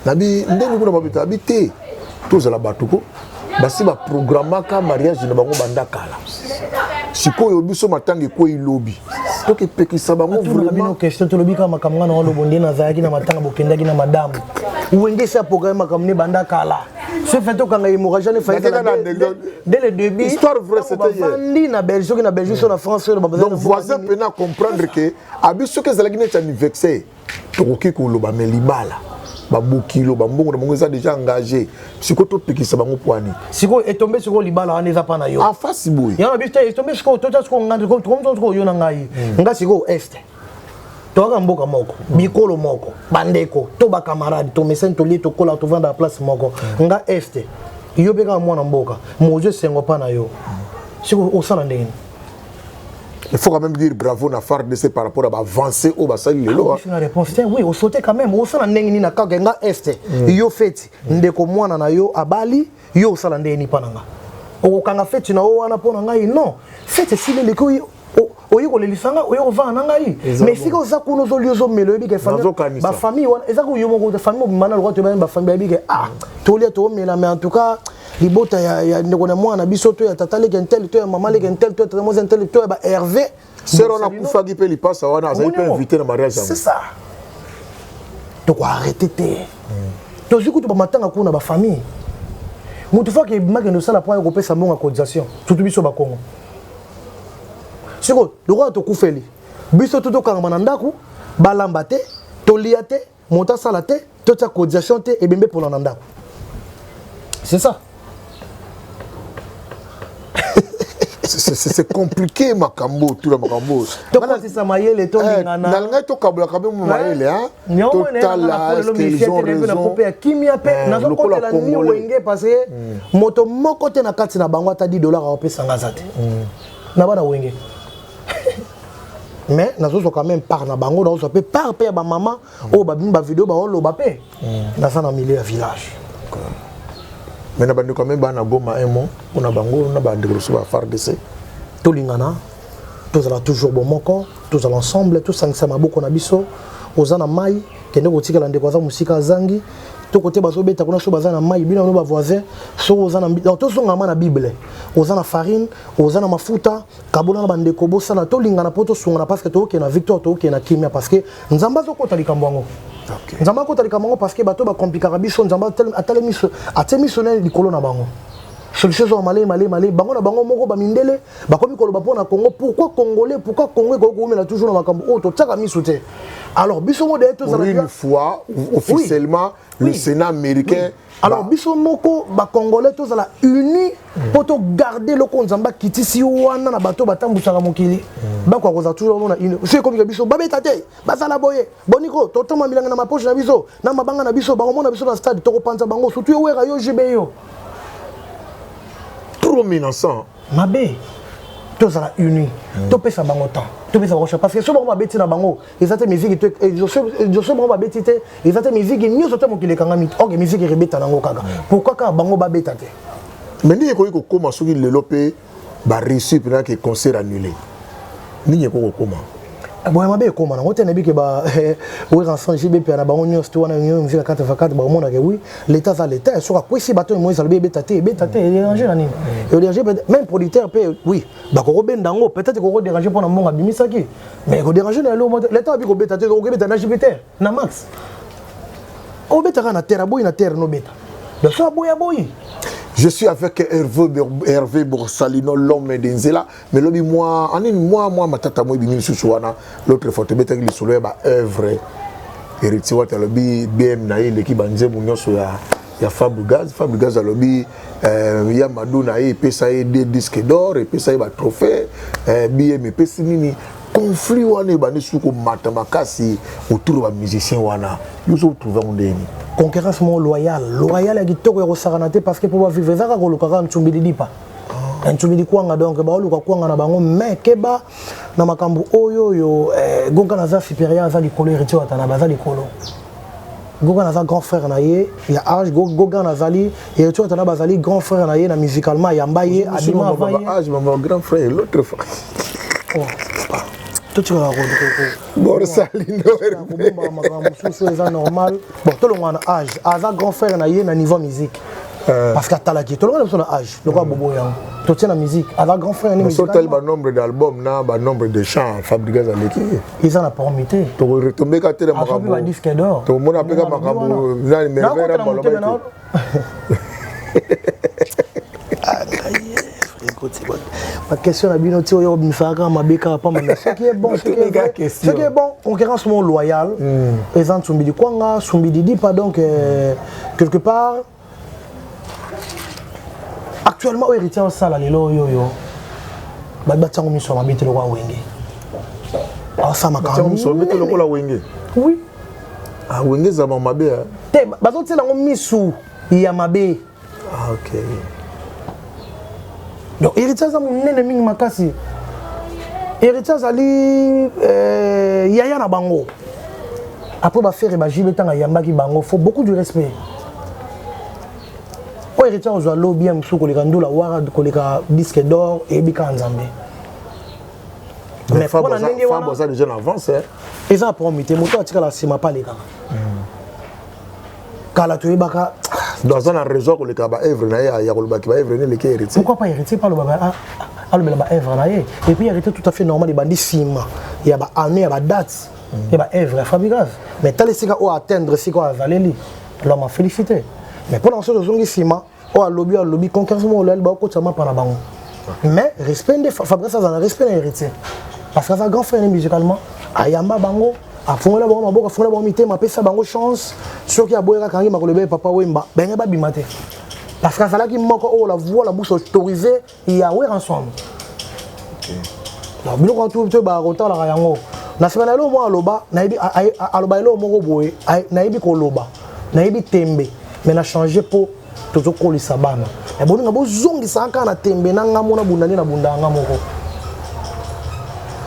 nabi ndenge kuna babeta habité tous la batuko basi ba programme ka mariage na bango bandakala sikoyo biso matanga ko ilobi toke pekisa bango vraiment question to lobi ka makamanga na lobondi na zaki na matanga bokendaki na madame uengesa programme makamne bandakala ce fait to kanga hémorragie ne fait dès le début histoire vraie c'était hier na Belgique sur la France donc voisin pena comprendre que abiso ke zalaki net anniversaire tokoki ko loba melibala babukilo bambongo na bango eza déjà engagé siko to pekisa bango poani siko etombe siko libala wana eza pa na yo en face boy yana bista etombe siko to siko ngandi ko to yo na ngai nga siko est to mboka moko bikolo moko bandeko to ba camarade to mesen to li to kola to vanda place moko nga est yo beka mwana mboka moje sengo pa na yo siko osala ndeni. Il faut quand même dire bravo na FARDC par rapport à avancer au basali lelo. La réponse est oui, on sautait quand même. On s'en ndenge na ka nga est. Yo feti ndeko mwana na yo abali, yo sala ndeni pananga. O kanga feti na o wana pona ngai non. Feti sile le ko oyo ko lelisanga oyo va na ngai. Mais si ko za kuno zo liozo melo bi ke famille. Ba famille wana eza ko yo mo ko famille mana lo to ba famille bi ke to lia to mela mais en tout cas libota ya ndeko na mwana biso to ya tatale kentel to ya mama le kentel to ya tata moza kentel to ya ba Hervé sero na kufa ki pe li passa wana azali pe invité na mariage. C'est ça. Donc arrêter te. To ziku to ba matanga kuna ba famille. Mutu fa ke maka no sala point ko pesa monga cotisation. Tutu biso ba Kongo. Siko lokwa to kufeli. Biso to kanga na ndaku balamba te, to lia te, monta sala te, to ta cotisation te e bembe pour na ndaku. C'est ça. c'est compliqué makambo tout la makambo tokotisa mayele tolingana nalingai tokabola quand même mayele total est-ce qu'ils ont raison kimia pe nazokotela ni wenge parce que moto moko te na kati na bango ata $10 opesa ngasa te na bana wenge mais nazozo quand même par na bango nazozo pe par pe ba maman o ba bimba vidéo ba oloba pe na ça na milieu ya village. Mais na bandi quand même bana goma un mot on a bango na bandi reçu ba FARDC tolingana tozala toujours bon moko tozala ensemble tosangisa maboko na biso ozana mai kende kotikala ndeko za musika zangi to côté bazobeta kuna so bazana mai bino no ba voisin so ozana to so ngama na bible ozana farine ozana mafuta kabona na bandeko bosana tolingana poto sungana parce que to na victoire to na kimia parce que nzamba zo kota likambo ngo nzamba kota likambo ngo parce que bato ba compliquer biso nzamba atalemiso atemiso na likolo na bango solution zo malé bango na bango moko ba mindele ba komi koloba pona Congo pourquoi Congo ko la toujours na makambo o to tsaka miso te alors biso mo de to za une fois officiellement le Sénat américain alors biso moko ba congolais to za la uni poto garder le konzamba kitisi wana na bato batambusaka mokili ba kwa koza toujours na une c'est comme biso babeta te bazala boye boniko to toma milanga na mapoche na biso na mabanga na biso ba mona biso na stade to ko panza bango surtout yo wera yo jibeyo trop menaçant mabe tozala uni topesa bango temps topesa bango parce que so bango babeti na bango ezate musique te so bango babeti te ezate musique nyoso te mokile kanga mit ok musique rebeta nango kaka pourquoi ka bango babeta te mais ni ko koma soki lelo pe ba réussir pendant que concert annulé ni ko koma boya mabe koma nango te na bike ba oui ensemble jibe pe na bango nyoso to wana nyoso musique 4x4 ba mona ke oui l'état ça l'état so quoi si bato mo ezala beta te déranger na nini et déranger même producteur pe oui ba ko benda ngo peut-être ko déranger pour na mbonga bimisaki mais ko déranger na lo l'état bi ko beta te ko beta na jibiter na max o beta na terre boy na terre no beta de so boya boy. Je suis avec Hervé Borsalino, l'homme d'Enzela. Mais l'homme, moi, ma tata, moi, bimini susuana. L'autre fois, tu bête avec les soleils, bah, œuvre. Héritier, tu as le BM naï, l'équipe banzé, mon yos, il y a Fabugaz, à l'obby, il y a Madou naï, et ça y est des disques d'or, et puis ça y est, bah, trophée, BM, et puis c'est nini. Conflit, on est banni sur comme Matamakasi, autour de musicien, wana. Nous avons trouvé un déni. Concurrence loyale ya kitoko ya kosaranate parce que pour vivre ça ko lokaka ntumbidi dipa ntumbidi kwanga donc ba luka kwanga na bango mais keba na makambo oyo yo gonga na za supérieur za likolo héritier watana baza likolo gonga na za grand frère na ye ya âge gonga na zali héritier watana bazali grand frère na ye na musicalement ya mbaye adima vaye âge maman grand frère l'autre fois tout tu vas Borsalino c'est normal bon tout le monde a âge aza grand frère na ye na niveau musique parce que talaki tout le monde a âge le quoi bobo yang tout tient la musique aza grand frère ni musique tel nombre d'albums na ba nombre de chants Fabregas aleki ils en a permis to retomber ka tele makambo ba disque d'or to mona peka makambo na merveille baloba ma question à Bino Tio Mifaka Mabeka pas mal ce qui est bon ce qui est bon concurrence loyale les gens Sumbidi Kwanga Sumbidi dit pas donc quelque part actuellement héritier au sala lelo yo ba batango miso mabete lo wa wenge ah ça m'a quand même so bete lo la wenge oui ah wenge za mabe te bazotela ngo misu ya mabe ah OK. Donc, héritier ça mon ennemi makasi. Héritier ali yaya na bango. Après ba faire ba jibe tanga yamba ki bango, faut beaucoup de respect. O héritier o zo lobby am su ko leka ndula wara ko leka disque d'or et bika nzambe. Mais Fabo ça déjà en avance hein. Et ça pour mité moto atika la sima pas leka. Kala to ibaka dans un réseau que le kaba œuvre na ya ko ba œuvre ne le héritier. Pourquoi pas héritier par le baba a le baba œuvre na ye et puis héritier tout à fait normal bandi sima il y a ba année ya ba date et ba œuvre Fabregas mais tal sika o atteindre sika azaleli l'homme a félicité mais pour lancer le sima o lobby concurrence le ba ko tsama para bango mais respect de Fabregas ça en respect héritier parce que ça grand frère musicalement ayamba bango afongola bango maboko afongola bango mitema pesa bango chance soki aboyaka kangi makolobe papa wemba benga babimate parce que ça là qui moko oh la voix la bouche autorisée il y a ouais ensemble biloko tout ba kotala ka yango na sema na lo mo aloba nayebi aloba elo moko boye nayebi ko loba nayebi tembe mais na changer po tozo kolisa bana e boninga bozongisa aka na tembe na ngamo na bundani na bundanga moko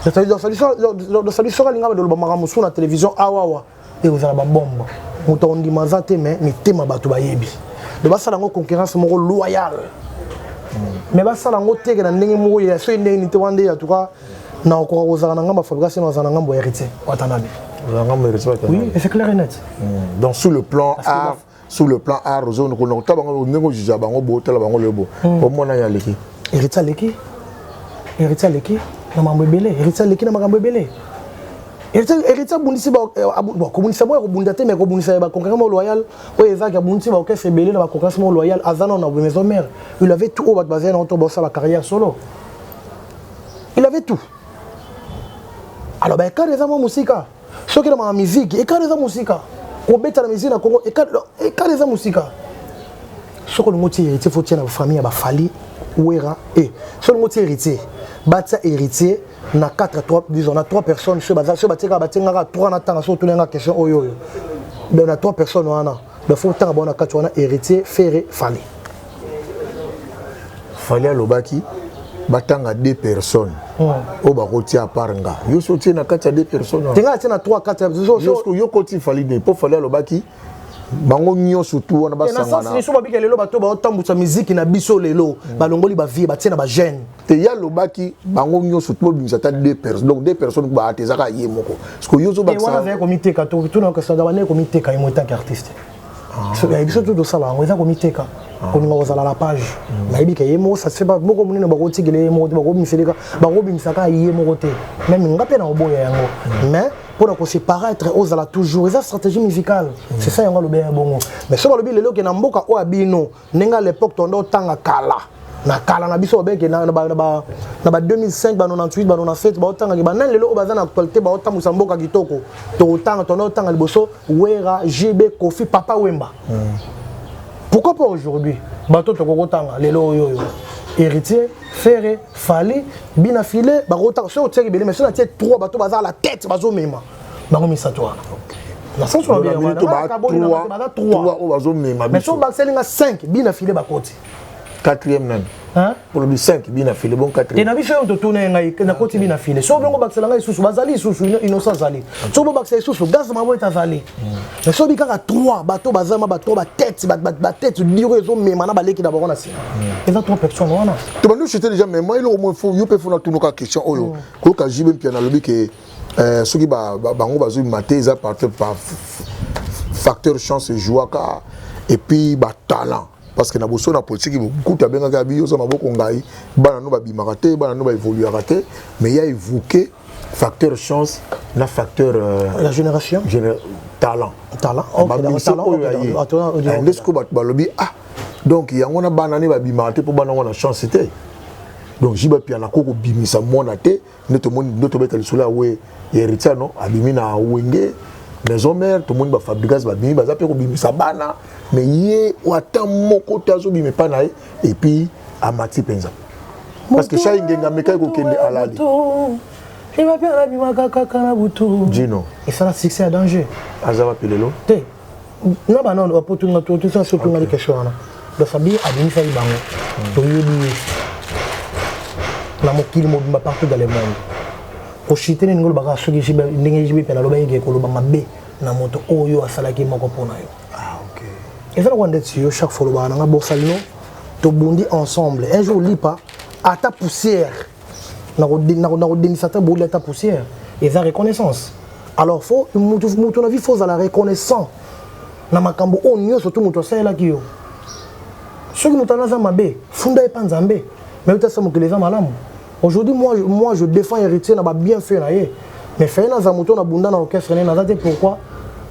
de solution linga de loba makamusu na télévision awawa et vous allez ba bomba muto ndima zate mais mitema bato bayebi de basala ngo concurrence moko loyale mais basala ngo teke na ndenge moko ya so ndenge nite wande ya tuka na ko kozala na ngamba fabrication na zana ngambo héritier watanabe ngambo héritier oui c'est clair et net donc sur le plan art sur le plan art aux zones qu'on a bango ndenge juja bango botala bango lebo au mona ya leki héritier leki na mambo belé héritier leki na mambo belé héritier bundisi ba ko bundisa mo ko bunda te mais ko bundisa ba concurrence loyal o ezaki bundisi ba ko fait belé na ba concurrence loyal azana na maison mère il avait tout au bas basé na autour sa la carrière solo il avait tout alors bah quand les amants musika ce qui est dans la musique et quand les amants musika on bête la musique na Congo et quand les amants musika ce que le mot héritier faut tenir la famille ba fali ouera et ce le mot héritier batia héritier na 4 3 disons on a 3 personnes ce baza ce batika batinga 3 na tanga surtout na question oyo ben on a 3 personnes wana ben faut tanga bona 4 wana héritier ferré fali à lobaki batanga 2 personnes o ba kotia paranga yo sotie na kati ya 2 personnes tinga tina 3 4 yo koti fali ne po fali lobaki bango nyo surtout wana basangana na sens babika lelo bato ba otambutsa musique na biso lelo balongoli ba vie batina ba jeune te ya lobaki bango nyo surtout bimisa ta 2 personnes donc 2 personnes ba atezaka ye moko parce que yo zo ba ça wana comité ka to na ka sada wana comité ka imota ka artiste so ya biso tout ça ba ngeza comité ka ko ninga kozala la page na ibika ye mo ça se pas beaucoup munene ba ko tigele ye mo ba ko miseleka ba ko bimisaka ye mo kote même ngape na oboya yango mais pour se paraître aux ala toujours ça stratégie musicale c'est ça yango le bien bongo mais so ba lobi lelo ke na mboka o abino nenga l'époque tondo tanga kala na biso beke na 2005 ba 98 ba 97 ba otanga ke ba nan lelo o baza na actualité ba otamu sa mboka kitoko to otanga tondo tanga liboso wera JB Kofi Papa Wemba pourquoi pas aujourd'hui bato to kokotanga lelo yo héritier ferré fali bina filé ba rota so tseki belé mais so na tie 3 bato baza la tête bazo mema bango misato wana na sens on bien wana ba 3 o bazo mema mais so ba selinga 5 bina filé ba koti 4e nan hein pour le 5 bina filé bon 4e et na biso on to tourner ngai na koti bina filé so bongo ba selanga isusu bazali isusu innocent zali so bo ba isusu gaz mabo etazali mais so bikaka 3 bato bazama bato ba tête ba tête diro ezo mema na baleki d'abord na sima et ça 3 personnes wana to bandu c'était déjà mais moi il au moins faut yo pe faut na tunuka question oyo ko ka jibe mpia na lobi ke soki bango bazo mater ça par facteur chance jouaka et puis ba talent parce que na boso na politique beaucoup ta benga ka biyo za maboko ngai bana no ba bimaka te bana no ba évoluer te mais il y a évoqué facteur chance na facteur la génération talent OK talent est-ce que ba lobi donc yango na bana ne ba bimaka te pour bana na chance te donc jiba pia na koko bimisa mona te neto beta le sola we héritier no abimi na wenge maison mère tout le monde va fabriquer ba bimi baza pe ko bimisa bana mais yé wata moko tazo bimi pa na et puis amati penza parce que cha ingenga meka ko kende alali il va bien la bima kaka na butu Gino et ça la succès à danger azava pelelo te non ba non pour tout ça surtout na question na de sabi abimi fa ibango to yebi na mokili mobimba partout dans le monde ko chitene ngolo baka soki jibe ndenge jibe pena loba yeke ko loba mabe na moto oyo asalaki moko pona yo OK et ça on dit yo chaque fois loba na bosalino to bondi ensemble un jour lipa à ta poussière na ko demisata bouli à ta poussière et ça reconnaissance alors faut mutu na vie faut la reconnaissance na makambo onyo surtout mutu sala ki yo soki mutu na za mabe funda e panzambe mais uta sa mokile za malamu. Aujourd'hui, moi, je défends héritier, n'a pas bien fait naïe. Mais faire dans un mouton, na bunda na orchestre, na zate pourquoi?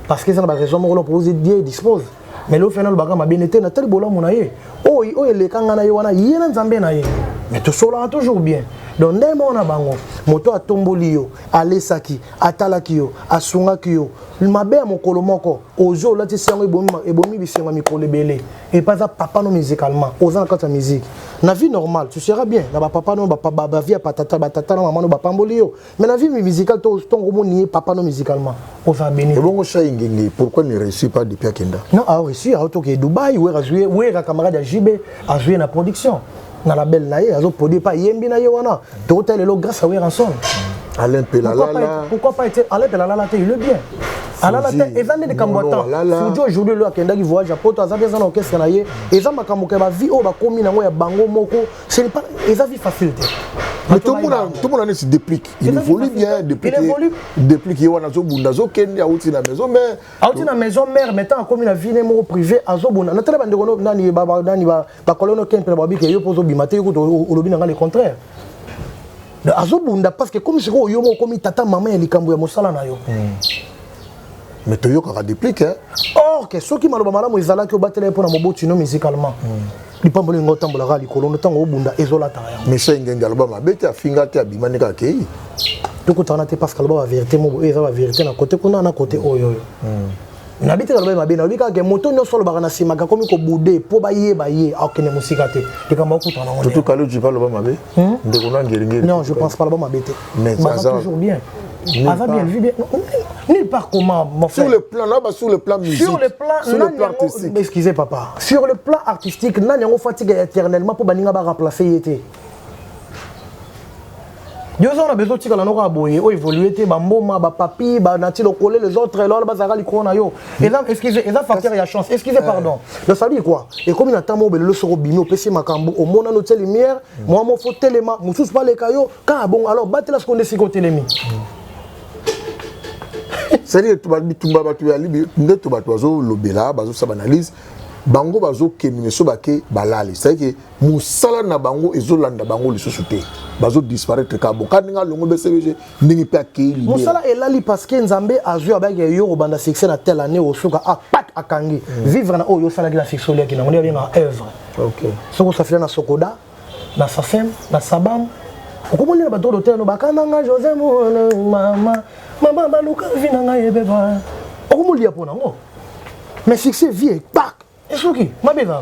Parce que ça n'a pas raison, on pour vous Dieu dispose. Mais le final, baga ma bien été, na tel bola mon naïe. Oh, les kanga naïe wana, yé na nzambe naïe. Mais tout cela toujours bien. donc ndenge on a bango moto atomboli yo alesaki atalaki yo asungaki yo mabe ya mokolo moko ozo lati sango ebomi bisengo mikolo ebele et pas ça papa no musicalement oza na kati ya musique na vie normale tu seras bien na ba papa no ba vie patata na maman no ba pamboli yo mais na vie musicale to ngomoni papa no musicalement oza béni et bon ça ingeni pourquoi ne réussit pas depuis Akenda non a réussi à auto que Dubaï où a joué où est camarade ya JB a joué na production na la belle naie azo produit pas yembi na ye wana to tel lo grâce à Weranson Alain Pelala pourquoi pas été Alain Pelala il est bien Alain la ezane de Kambouatan studio aujourd'hui lo Akenda qui voyage à Poto azabe za na orchestre na ye eza makambo ke ba vie o ba komi na ngo ya bango moko ce n'est pas eza vie facile. Mais tout le monde se déplique. Il évolue bien depuis qu'il y a un zo Kenya outi na maison mère. Outi na maison mère mettant comme une vie némo privée azo bona. Na tele bande kono nani ba kolono kempe ba bike yo pozo bimate yo ko lobi na le contraire. Le azo bunda parce que comme c'est ko yo mo comme tata maman ya likambo ya mosala na yo. Mais tu yo ka déplique hein. Or que ceux qui maloba malamu ezala ki obatela pour na mobotu no musicalement. Lipamboli ngotambola ga likolo ntango obunda ezola ta ya. Mais c'est ngenga loba mabete afinga te abimani ka kei. Toko tana te parce que loba la vérité mo eza la vérité na côté kuna na côté oyo. Na bite loba mabena obika ke moto nyo solo bana sima ka komi ko bude po ba ye akene musika te. Likamba ku tana ngone. Tout kalo tu parles loba mabe. Ndeko na ngeringi. Non, je pense pas loba mabete. Mais ça toujours bien. Ça va bien, vit bien. Nulle part comment, mon frère. Sur le plan, là, sur le plan musique. Sur le plan artistique. Excusez papa. Sur le plan artistique, nan yango fatigue éternellement pour baninga ba remplacer yete. Yo on a besoin de tika la nora boye, o évoluer te ba mboma ba papi, ba nati lo coller les autres là ba zara likona yo. Et là excusez, et là facteur ya chance. Excusez pardon. Donc ça dit quoi? Et comme il a tamo be le soro bimi au PC makambo, au mona no lumière, moi mo faut telema, musus pas les kayo, ka bon alors batte la seconde siko telemi. C'est-à-dire tu vas tumba batu ya libi ndeto batu bazo lobela bazo sabanalise bango bazo kemine so bake balali c'est-à-dire que musala na bango ezolanda bango le sosuté bazo disparaître ka bon kaninga longo BCBG ningi pe akeli musala elali parce que nzambe azui abaki yo banda succès na telle année osuka apat akangi vivre na oyo sala la fiction leki na ngoni bien œuvre. OK. Soko safila na Sokoda na Safem na Sabam okomoni na bato d'hôtel no bakanga José mama baluka vina nga yebeba okomoli ya pona ngo mais succès vie pack esoki mabeza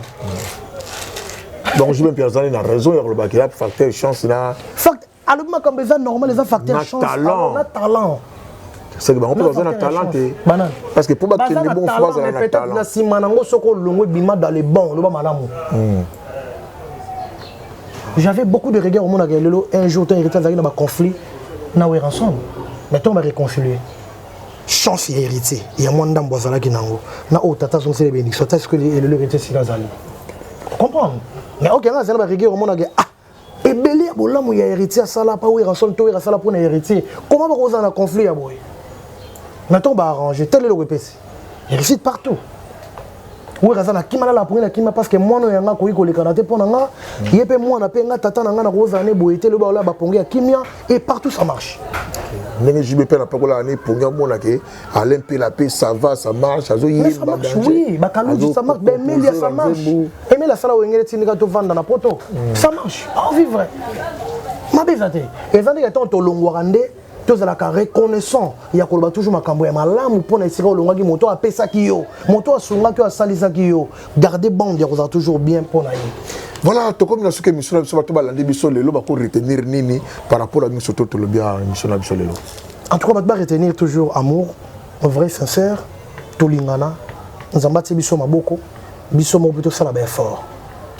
donc je vais bien Zali na raison ya le bakila facteur chance na fact alors makambo eza normal eza facteur chance na talent c'est que on peut avoir un talent parce que pour battre les bons fois ça na talent na sima nango soko longo bima dans les bons lo ba malamu. J'avais beaucoup de regards au monde un jour tu hérité dans un conflit na Weranson. Mais on va réconcilier. Chance et héritier. Il y a moins d'amboisala qui n'ango. Na o tata son c'est bénédiction. Est-ce que l'héritier c'est Gazali? Comprendre? Mais OK, là ça va regarder au monde ah et belé bolamu ya héritier ça là pas Weranson to ça là pour un héritier. Comment va causer un conflit à boy? Maintenant on va arranger tel le répète. Héritier partout. Oui, razana kimala la pour la kima parce que moi no yanga ko iko le kanate pona nga yepe moi na pe nga tata na nga na kozane boyete le ba la ba pongia kimia et partout ça marche. Mais je me pèle pas la année pour nga mona ke Alain Pelapé ça va ça marche azo yimba oui ba kaluji ça marche ben Melia ça marche et mais la sala wengele tinika to vanda na poto ça marche en vivre ma bezate et zande ya to longwarande tous à la reconnaissant il y a toujours makambo ya malamu pour na isika olongaki moto a pesa ki yo moto a sunga ki a salisa ki yo garder bande ya koza toujours bien pour na ye voilà to comme na suke mission biso bato balandi biso lelo ba ko retenir nini par rapport à biso to le bien mission na biso lelo en tout cas ba retenir toujours amour vrai sincère tolingana nzamba ti biso maboko biso mo plutôt sala ba effort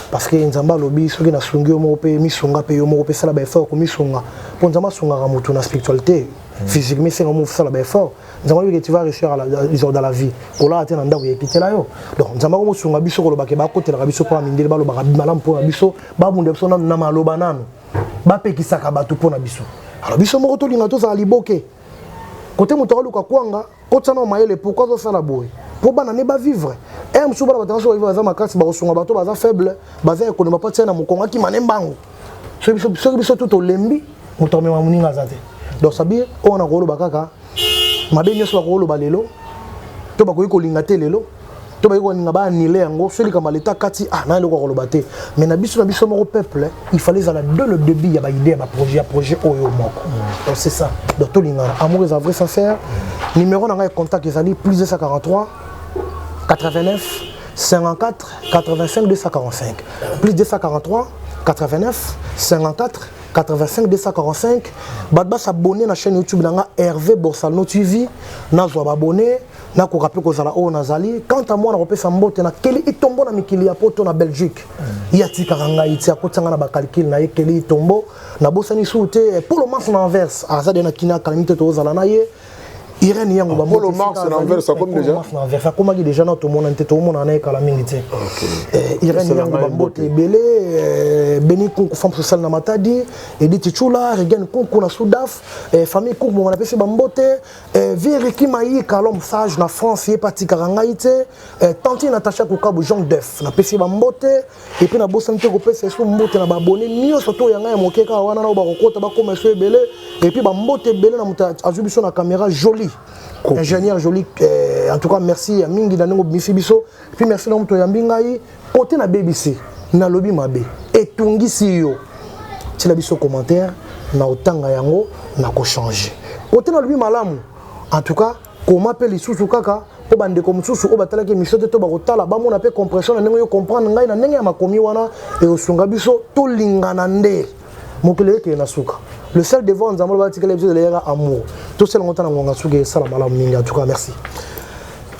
parce que nzamba lobi soki na sungi yo mo pe misunga pe yo mo pe sala ba effort ko misunga pour nzamba sunga ga mutu na spiritualité physiquement c'est mo sala ba effort nzamba lobi que tu vas réussir à dans la vie ko la atena ndako yekite la yo donc nzamba ko mo sunga biso ko loba ke ba kotela biso po mindele ba loba malam po biso ba bunde biso na maloba nanu ba pekisaka bato po na biso alors biso mo to linga to za liboke côté moto luka kwanga kotana mayele pourquoi zo sala boy pour bana ne ba vivre et msuba ba batanso vivre za makasi ba kosunga bato baza faible baza ekonoma pa tsena mukonga ki manembango so biso tout olembi mutome wa muninga zate donc sabi on a rolo bakaka mabe nyoso ba rolo balelo to ba koyi kolinga te lelo to ba ko ngaba anile yango soli kama l'état kati na le ko koloba te mais na biso mon peuple il fallait ça dès le début ya ba idée ba projet oyo moko donc c'est ça donc to lingana amour est vrai sincère numéro na contact ezali plus 243 89 54 85 245 plus 243 89 54 85 245 badba s'abonner à la chaîne YouTube nanga Hervé Borsalno TV na zo abonner na ko rappeler ko zala o nazali quand à moi na repesa mbote na keli itombo na mikili ya poto na Belgique ya tikaranga iti akotanga na ba calcul na ye keli itombo na bosani soute pour le match na Anvers azade na kina kalimite to zala na ye Irène Yango ba Polo Mars en Anvers ça comme déjà ça comme déjà na to mona nte to mona na kala mingi Irène Yango ba mbote belé Beni Konko femme sociale na Matadi Edith Chula Regan Konko na Soudaf famille Konko on appelle ba mbote Vériki Mayi Kalom Sage na France yé parti karanga ité Tanti Natacha Kokabo Jean Def na pesi ba mbote et puis na bosante ko pesi so mbote na ba abonné nio soto yanga ya mokeka wana na ba kokota ba komeso belé et puis ba mbote belé na muta azubiso na caméra jolie ingénieur joli en tout cas merci à mingi dango biso puis merci na muto yambingai côté na BBC na lobby mabe etungisi yo ti la biso commentaire na otanga yango na ko changer côté na lobby malamu en tout cas comment appelle lisusu kaka po bande comme susu o batala ke mission te to ba kotala ba mona pe compression na ndenge yo comprendre ngai na ndenge ya makomi wana e osunga biso to lingana nde mokele ke na suka. Le seul devant nous avons amour. Tout seul montant en en tout cas merci.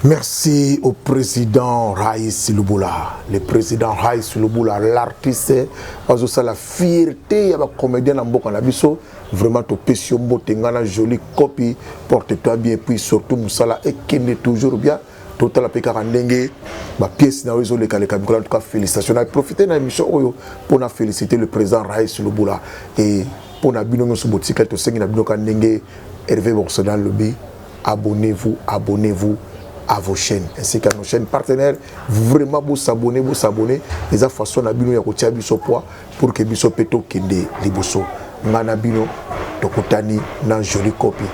Merci au président Raïs Luboula. Le président Raïs Luboula, l'artiste, la fierté de la comédienne en Boka Nabiso. Vraiment, tu peux sur une jolie copie. Porte-toi bien, puis surtout, Moussala et Kende toujours bien. Total la pécara n'engue, ma pièce n'a pas les en tout cas félicitations. Profitez de l'émission pour féliciter le président Raïs Luboula et pour na bino sur boutique to sengi na bino ka ndenge Hervé Borsalno lobby. Abonnez-vous à vos chaînes ainsi qu'à nos chaînes partenaires. Vraiment vous s'abonner les façon na bino ya ko tia biso poids pour que biso peto kende liboso ngana bino tokutani na jolie copie